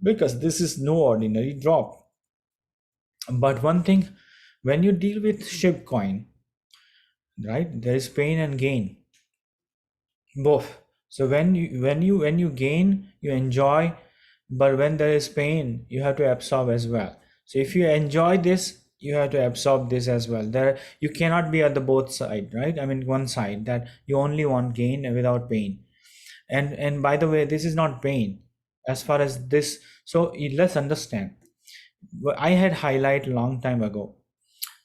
Because this is no ordinary drop. But one thing, when you deal with SHIB coin, right, there is pain and gain, both. So when you gain, you enjoy, but when there is pain, you have to absorb as well. So if you enjoy this, you have to absorb this as well. There, you cannot be at the both side, right? I mean, one side that you only want gain without pain. And by the way, this is not pain as far as this. So let's understand. I had highlight long time ago.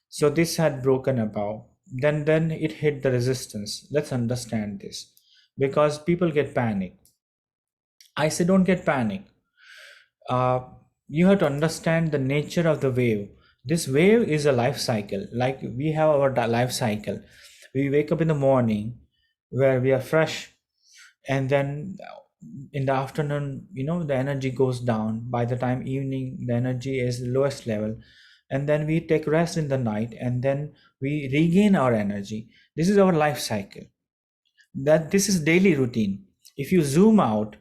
So this had broken above. Then it hit the resistance. Let's understand this, because people get panic. I say don't get panic. You have to understand the nature of the wave. This wave is a life cycle. Like we have our life cycle. We wake up in the morning where we are fresh, and then in the afternoon, the energy goes down. By the time evening, the energy is the lowest level, and then we take rest in the night, and then we regain our energy. This is our life cycle. That this is daily routine. If you zoom out,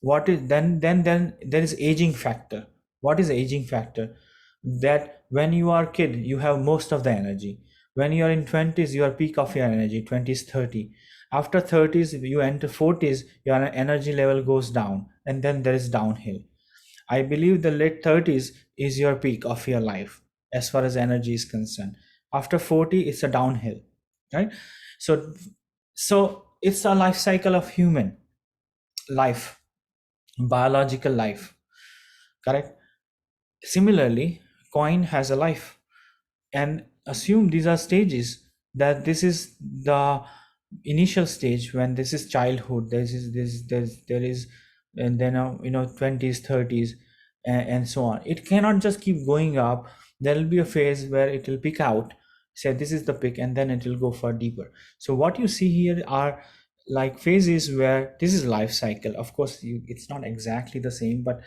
what is then there is aging factor. What is the aging factor? That when you are kid, you have most of the energy. When you are in 20s, you are peak of your energy, 20s, 30. After 30s, you enter 40s, your energy level goes down, and then there is downhill. I believe the late 30s is your peak of your life as far as energy is concerned. After 40, it's a downhill, right? So, so it's a life cycle of human life, biological life, correct? Similarly, coin has a life, and assume these are stages, that this is the initial stage when this is childhood, there is, and then 20s, 30s, and so on. It cannot just keep going up. There will be a phase where it will peak out, say this is the peak, and then it will go far deeper. So what you see here are like phases where this is life cycle. Of course, it's not exactly the same, but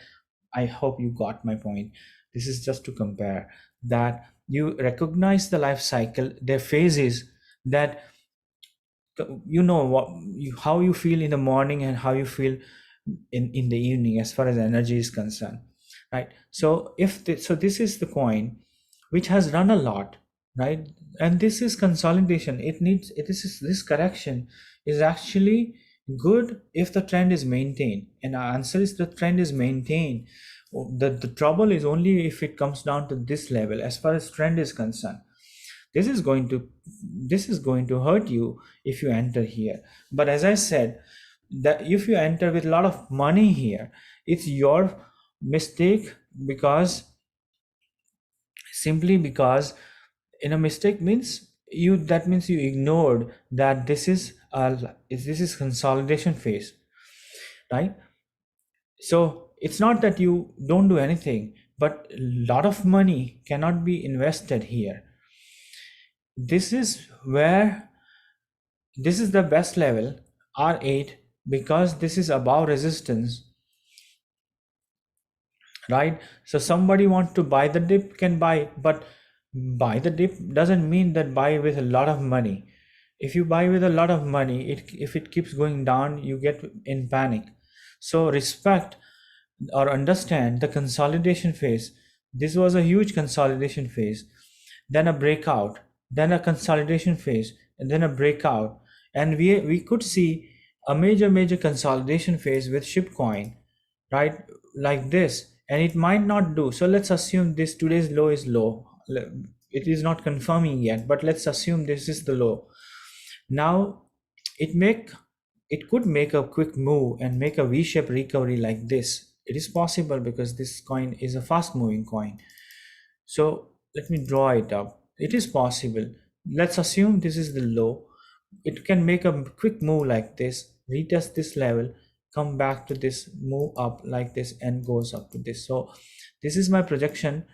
I hope you got my point. This is just to compare that you recognize the life cycle, their phases, that you know what how you feel in the morning and how you feel in the evening as far as energy is concerned, right? So so this is the coin which has run a lot, right? And this is consolidation. This correction is actually good if the trend is maintained, and our answer is the trend is maintained. The trouble is only if it comes down to this level as far as trend is concerned. this is going to this is going to hurt you if you enter here. But as I said, that if you enter with a lot of money here, it's your mistake, because simply because in a mistake means you that means you ignored that this is consolidation phase, right? So it's not that you don't do anything, but a lot of money cannot be invested here. This is where this is the best level, R8, because this is above resistance, right? So somebody wants to buy the dip can buy, but buy the dip doesn't mean that buy with a lot of money. If you buy with a lot of money, if it keeps going down, you get in panic. So respect or understand the consolidation phase. This was a huge consolidation phase, then a breakout, then a consolidation phase, and then a breakout. And we could see a major consolidation phase with Shipcoin, right? Like this, and it might not do. So let's assume this today's low is low. It is not confirming yet, but let's assume this is the low. Now it make it could make a quick move and make a V-shaped recovery like this. It is possible because this coin is a fast moving coin. So let me draw it up. It is possible. Let's assume this is the low. It can make a quick move like this, retest this level, come back to this, move up like this, and goes up to this. So this is my projection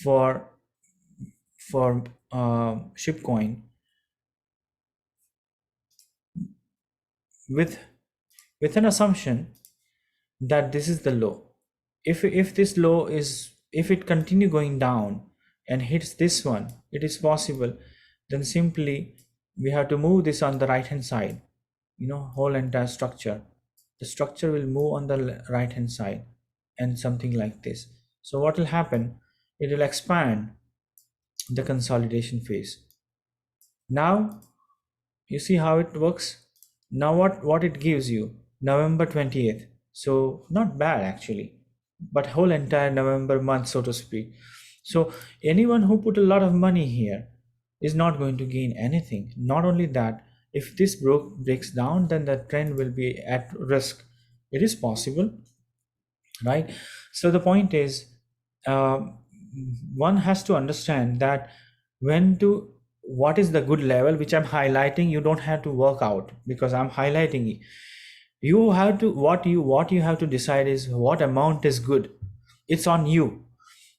for Shipcoin with an assumption that this is the low. If this low is, if it continue going down and hits this one, it is possible, then simply we have to move this on the right hand side, whole entire structure. The structure will move on the right hand side and something like this. So what will happen, it will expand the consolidation phase. Now you see how it works. Now what it gives you, November 20th. So not bad actually, but whole entire November month, so to speak. So anyone who put a lot of money here is not going to gain anything. Not only that, if this breaks down, then the trend will be at risk. It is possible, right? So the point is, uh, one has to understand that when to what is the good level, which I'm highlighting. You don't have to work out because I'm highlighting it. You have to what you have to decide is what amount is good. It's on you.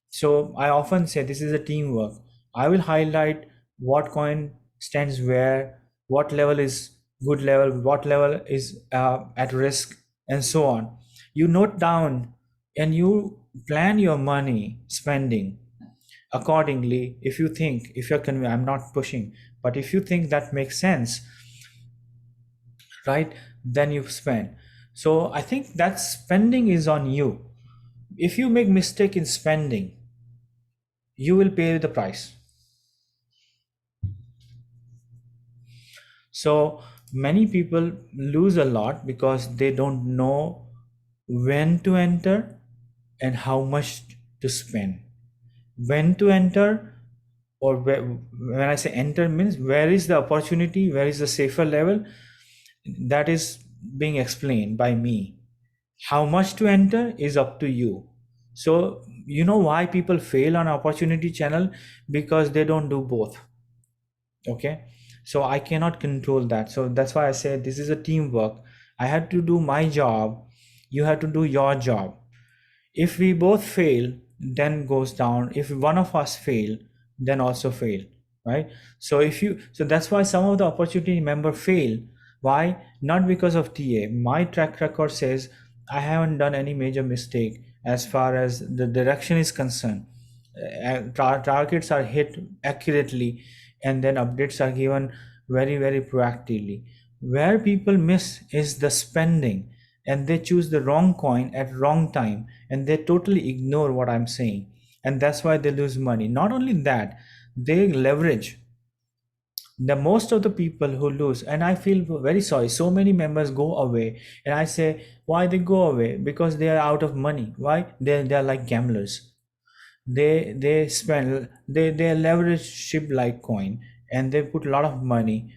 So I often say this is a teamwork. I will highlight what coin stands where, what level is good level, what level is at risk, and so on. You note down and you plan your money spending accordingly. If you think, if you're convinced, I'm not pushing, but if you think that makes sense, right, then you spend. So I think that spending is on you. If you make mistake in spending, you will pay the price. So many people lose a lot because they don't know when to enter and how much to spend. When to enter, or when I say enter means where is the opportunity, where is the safer level, that is being explained by me. How much to enter is up to you. So you know why people fail on opportunity channel? Because they don't do both. Okay, so I cannot control that. So that's why I said this is a teamwork. I had to do my job, you have to do your job. If we both fail, then goes down. If one of us fail, then also fail, right? So if you, so that's why some of the opportunity member fail. Why? Not because of TA. My track record says I haven't done any major mistake as far as the direction is concerned. Targets are hit accurately, and then updates are given very proactively. Where people miss is the spending, and they choose the wrong coin at wrong time, and they totally ignore what I'm saying, and that's why they lose money. Not only that, they leverage. The most of the people who lose, and I feel very sorry, so many members go away, and I say, why they go away? Because they are out of money. Why? They're like gamblers. They spend, they leverage ship like coin, and they put a lot of money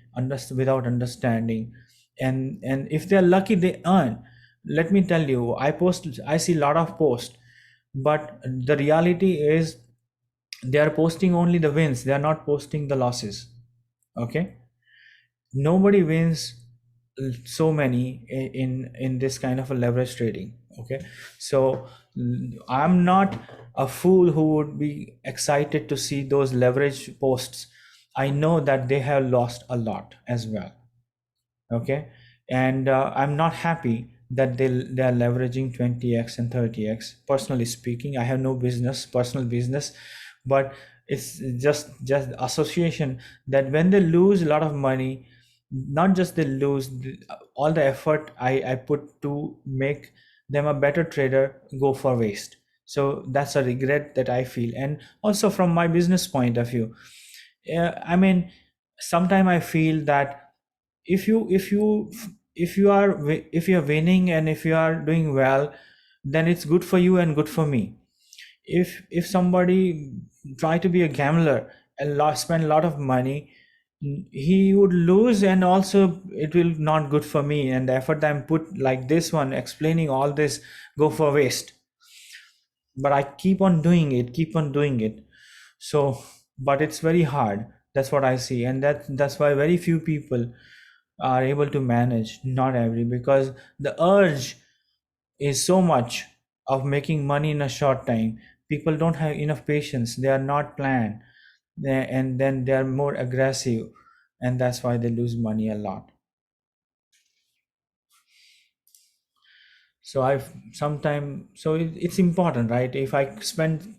without understanding. And if they're lucky, they earn. Let me tell you, I see a lot of posts, but the reality is they are posting only the wins, they are not posting the losses. Okay, nobody wins so many in this kind of a leverage trading. Okay, so I'm not a fool who would be excited to see those leverage posts. I know that they have lost a lot as well. Okay, and I'm not happy that they are leveraging 20x and 30x. Personally speaking, I have no business, personal business, but it's just association that when they lose a lot of money, not just they lose all the effort I put to make them a better trader go for waste. So that's a regret that I feel. And also from my business point of view, I mean, sometimes I feel that if you if you if you are if you're winning and if you are doing well, then it's good for you and good for me. If somebody try to be a gambler and spend a lot of money, he would lose, and also it will not good for me, and the effort I'm put like this one explaining all this go for waste. But I keep on doing it. So but it's very hard. That's what I see, and that's why very few people are able to manage, not every, because the urge is so much of making money in a short time. People don't have enough patience, they are not planned, and then they are more aggressive, and that's why they lose money a lot. So I've sometime, so it's important, right? If I spend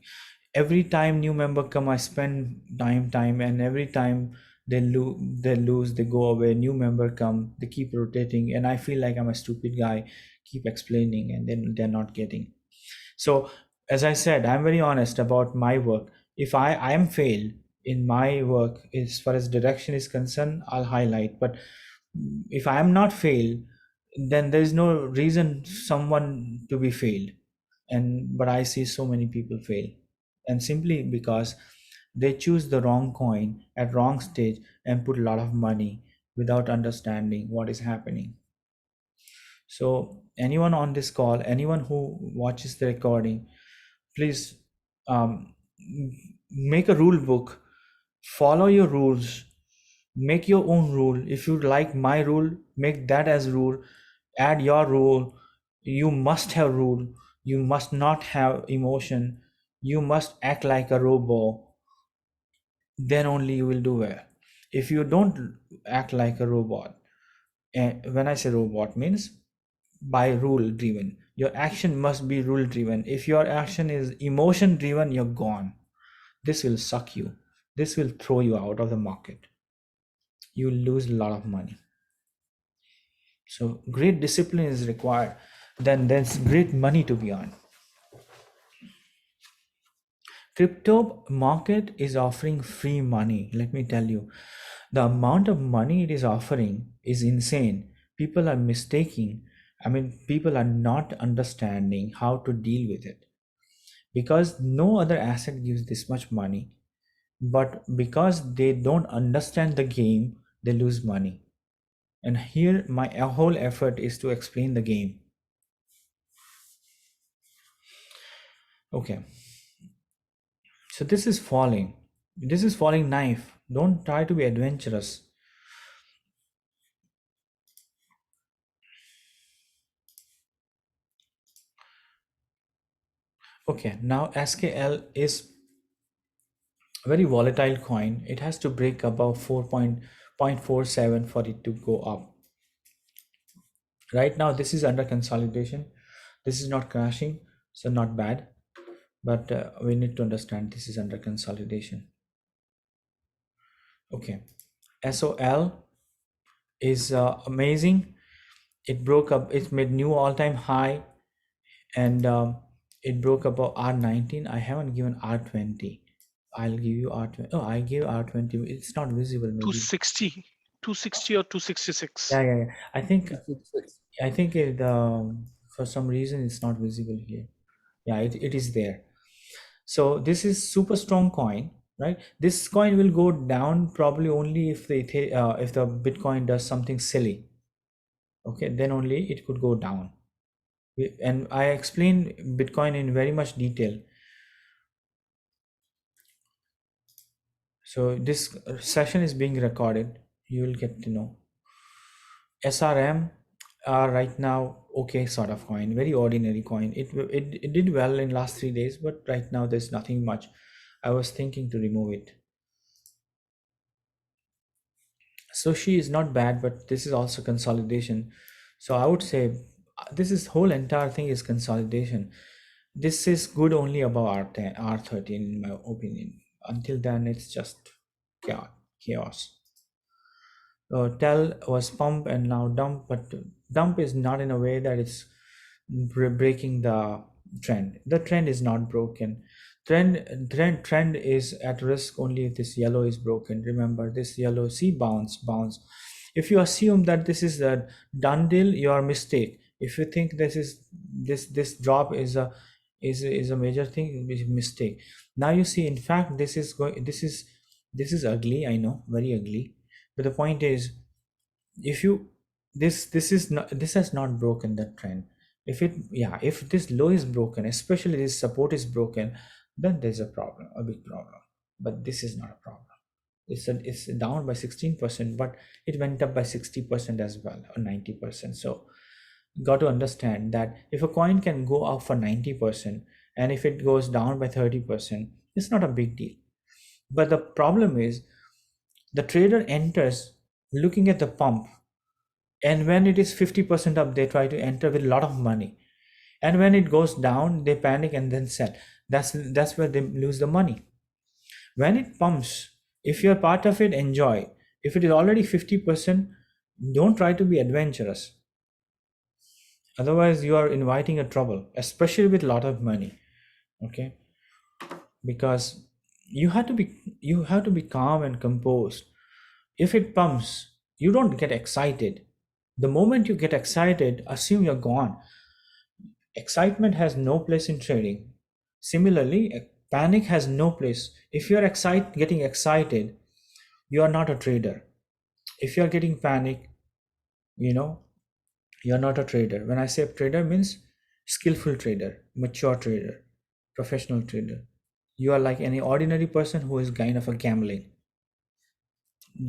every time new member come, I spend time, and every time they lose, they go away, new member come, they keep rotating, and I feel like I'm a stupid guy, keep explaining, and then they're not getting. So as I said, I'm very honest about my work. If I am failed in my work as far as direction is concerned, I'll highlight. But if I am not failed, then there is no reason someone to be failed. And but I see so many people fail, and simply because they choose the wrong coin at wrong stage and put a lot of money without understanding what is happening. So anyone on this call, anyone who watches the recording, please um, make a rule book, follow your rules, make your own rule. If you like my rule, make that as rule, add your rule. You must have rule, you must not have emotion, you must act like a robot, then only you will do well. If you don't act like a robot, and when I say robot means by rule driven, your action must be rule driven. If your action is emotion driven, you're gone. This will suck you, this will throw you out of the market, you will lose a lot of money. So great discipline is required, then there's great money to be earned. Crypto market is offering free money. Let me tell you, the amount of money it is offering is insane. People are mistaking. I mean, people are not understanding how to deal with it because no other asset gives this much money. But because they don't understand the game, they lose money. And here, my whole effort is to explain the game. Okay, so this is falling. This is falling knife. Don't try to be adventurous. Okay, now SKL is a very volatile coin. It has to break above 4.47 for it to go up. Right now, this is under consolidation. This is not crashing, so not bad. But we need to understand this is under consolidation. Okay, SOL is amazing. It broke up. It made new all-time high, and it broke above R19. I haven't given R20. I'll give you R20. Oh, I gave R20. It's not visible, maybe. 260, 260 or 266. Yeah, yeah, yeah. I think 266. it for some reason it's not visible here. Yeah, it is there. So this is super strong coin, right? This coin will go down probably only if if the Bitcoin does something silly. Okay, then only it could go down. And I explained Bitcoin in very much detail. So this session is being recorded. You will get to know. SRM are right now okay sort of coin, very ordinary coin. It did well in last 3 days, but right now there's nothing much. I was thinking to remove it. So she is not bad, but this is also consolidation. So I would say this is whole entire thing is consolidation. This is good only above R10, R13 in my opinion. Until then, it's just chaos. Tell was pump and now dump, but dump is not in a way that it's breaking the trend. The trend is not broken. Trend is at risk only if this yellow is broken. Remember this yellow, see, bounce. If you assume that this is a done deal, you are mistake. If you think this drop is a major thing, is mistake. Now you see, in fact, this is ugly. I know, very ugly. But the point is, if you this is not, this has not broken that trend. If it, yeah, if this low is broken, especially this support is broken, then there's a problem, a big problem. But this is not a problem. It's down by 16%, but it went up by 60% as well, or 90%. So got to understand that if a coin can go up for 90%, and if it goes down by 30%, it's not a big deal. But the problem is, the trader enters looking at the pump, and when it is 50% up, they try to enter with a lot of money, and when it goes down, they panic and then sell. That's where they lose the money. When it pumps, if you're part of it, enjoy. If it is already 50%, don't try to be adventurous. Otherwise you are inviting a trouble, especially with a lot of money. Okay, because you have to be calm and composed. If it pumps, you don't get excited. The moment you get excited, assume you're gone. Excitement has no place in trading. Similarly, panic has no place. If you're getting excited, you are not a trader. If you're getting panic, you know, you're not a trader. When I say trader, means skillful trader, mature trader, professional trader. You are like any ordinary person who is kind of a gambling.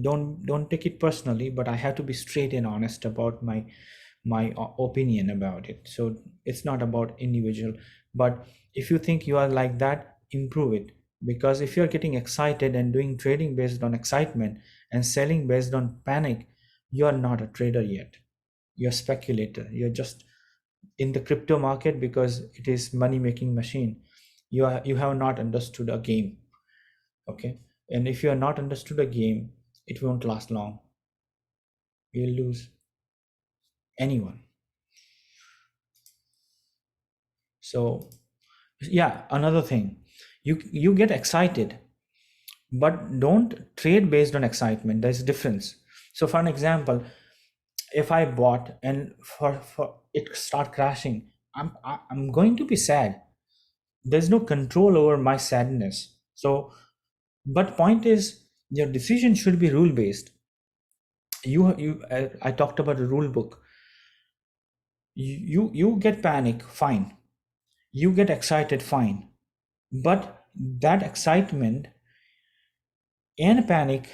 Don't take it personally, but I have to be straight and honest about my opinion about it. So it's not about individual, but if you think you are like that, improve it. Because if you're getting excited and doing trading based on excitement and selling based on panic, you are not a trader yet. You're a speculator. You're just in the crypto market because it is money making machine. You have not understood a game. Okay, and if you are not understood a game, it won't last long. You'll lose anyone. So yeah, another thing, You get excited, but don't trade based on excitement. There's a difference. So for an example, if I bought and for it start crashing, I'm going to be sad. There's no control over my sadness. So but point is, your decision should be rule based. I talked about a rule book. You get panic, fine. You get excited, fine. But that excitement and panic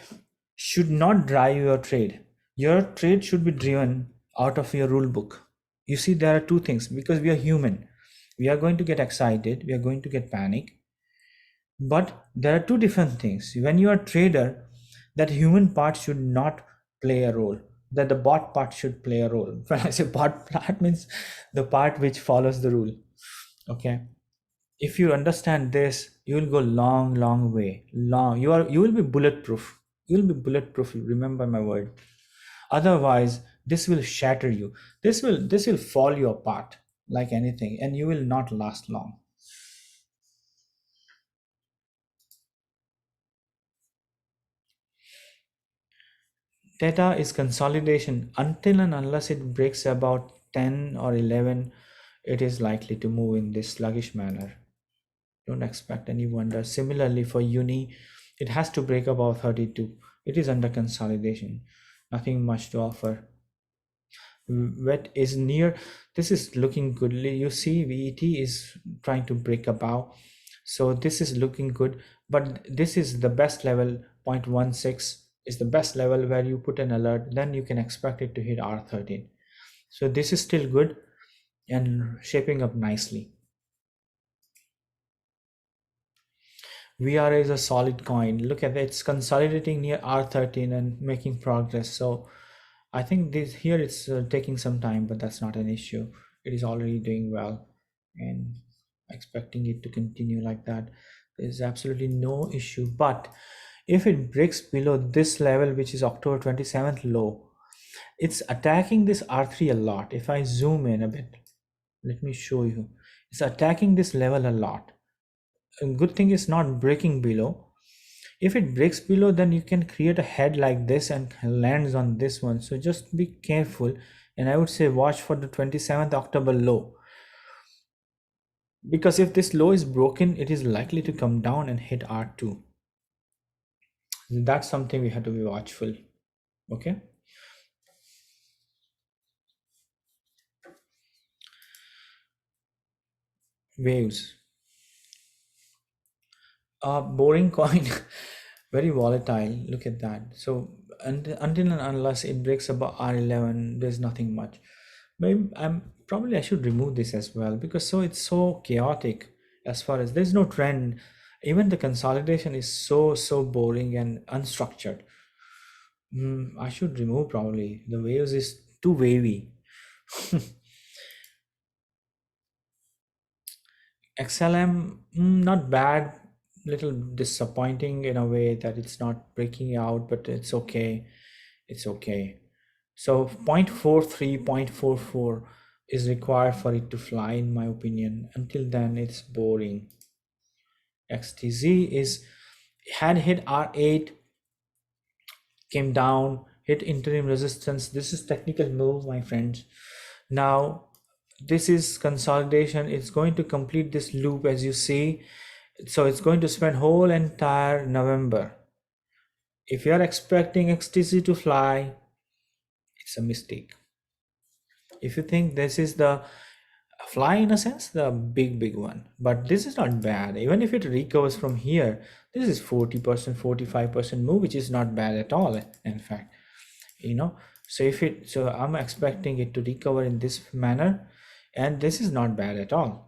should not drive your trade. Your trade should be driven out of your rule book. You see, there are two things, because we are human. We are going to get excited, we are going to get panic. But there are two different things. When you are a trader, that human part should not play a role. That the bot part should play a role. When I say bot part, means the part which follows the rule. Okay. If you understand this, you will go long way. You will be bulletproof. You will be bulletproof. Remember my word. Otherwise, this will shatter you. This will fall you apart like anything, and you will not last long. Theta is consolidation. Until and unless it breaks about 10 or 11, it is likely to move in this sluggish manner. Don't expect any wonder. Similarly, for uni, it has to break above 32. It is under consolidation. Nothing much to offer. Wet is near. This is looking goodly. You see, VET is trying to break above. So this is looking good. But this is the best level. 0.16 is the best level where you put an alert. Then you can expect it to hit R13. So this is still good and shaping up nicely. VRA is a solid coin. Look at it, it's consolidating near R13 and making progress. So I think this here it's taking some time, but that's not an issue. It is already doing well and expecting it to continue like that. There's absolutely no issue. But if it breaks below this level, which is October 27th low, it's attacking this R3 a lot. If I zoom in a bit, let me show you. It's attacking this level a lot. A good thing is not breaking below. If it breaks below, then you can create a head like this and lands on this one. So just be careful, and I would say watch for the 27th October low, because if this low is broken, it is likely to come down and hit R2. That's something we have to be watchful. Okay, waves, boring coin. Very volatile. Look at that. So until and unless it breaks above R11, there's nothing much. Maybe I should remove this as well, because so it's so chaotic. As far as there's no trend, even the consolidation is so boring and unstructured. I should remove, probably the waves is too wavy. XLM, not bad, little disappointing in a way that it's not breaking out, but it's okay. It's okay. So 0.43, 0.44 is required for it to fly, in my opinion. Until then, it's boring. XTZ is had hit R8, came down, hit interim resistance. This is technical move, my friends. Now this is consolidation. It's going to complete this loop, as you see. So it's going to spend whole entire November. If you are expecting XTC to fly, it's a mistake. If you think this is the fly, in a sense, the big one, but this is not bad. Even if it recovers from here, this is 40%, 45% move, which is not bad at all, in fact. So I'm expecting it to recover in this manner, and this is not bad at all.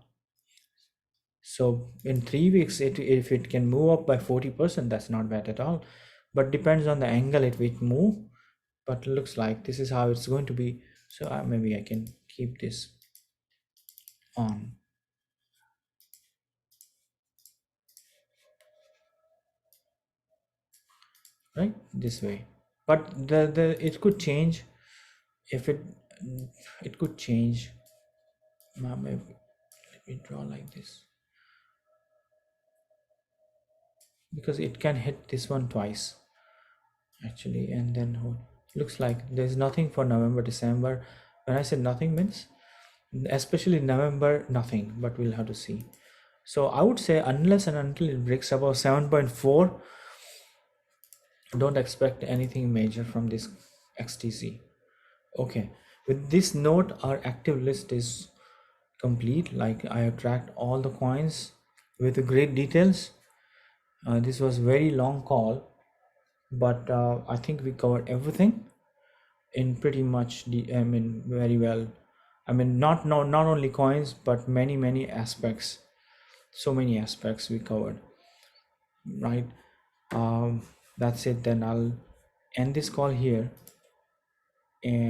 So in 3 weeks, if it can move up by 40%, that's not bad at all. But depends on the angle it will move. But looks like this is how it's going to be. So maybe I can keep this on. Right, this way. But the it could change. If it could change. Maybe let me draw like this. because it can hit this one twice actually, and then looks like there's nothing for November, December. When I said nothing means especially November, nothing, but we'll have to see. So I would say unless and until it breaks above 7.4, don't expect anything major from this XTC. Okay, with this note, our active list is complete. Like, I have tracked all the coins with great details. This was very long call, but I think we covered everything in pretty much I mean very well. I mean not only coins but many aspects. So many aspects we covered, right? That's it. Then I'll end this call here, and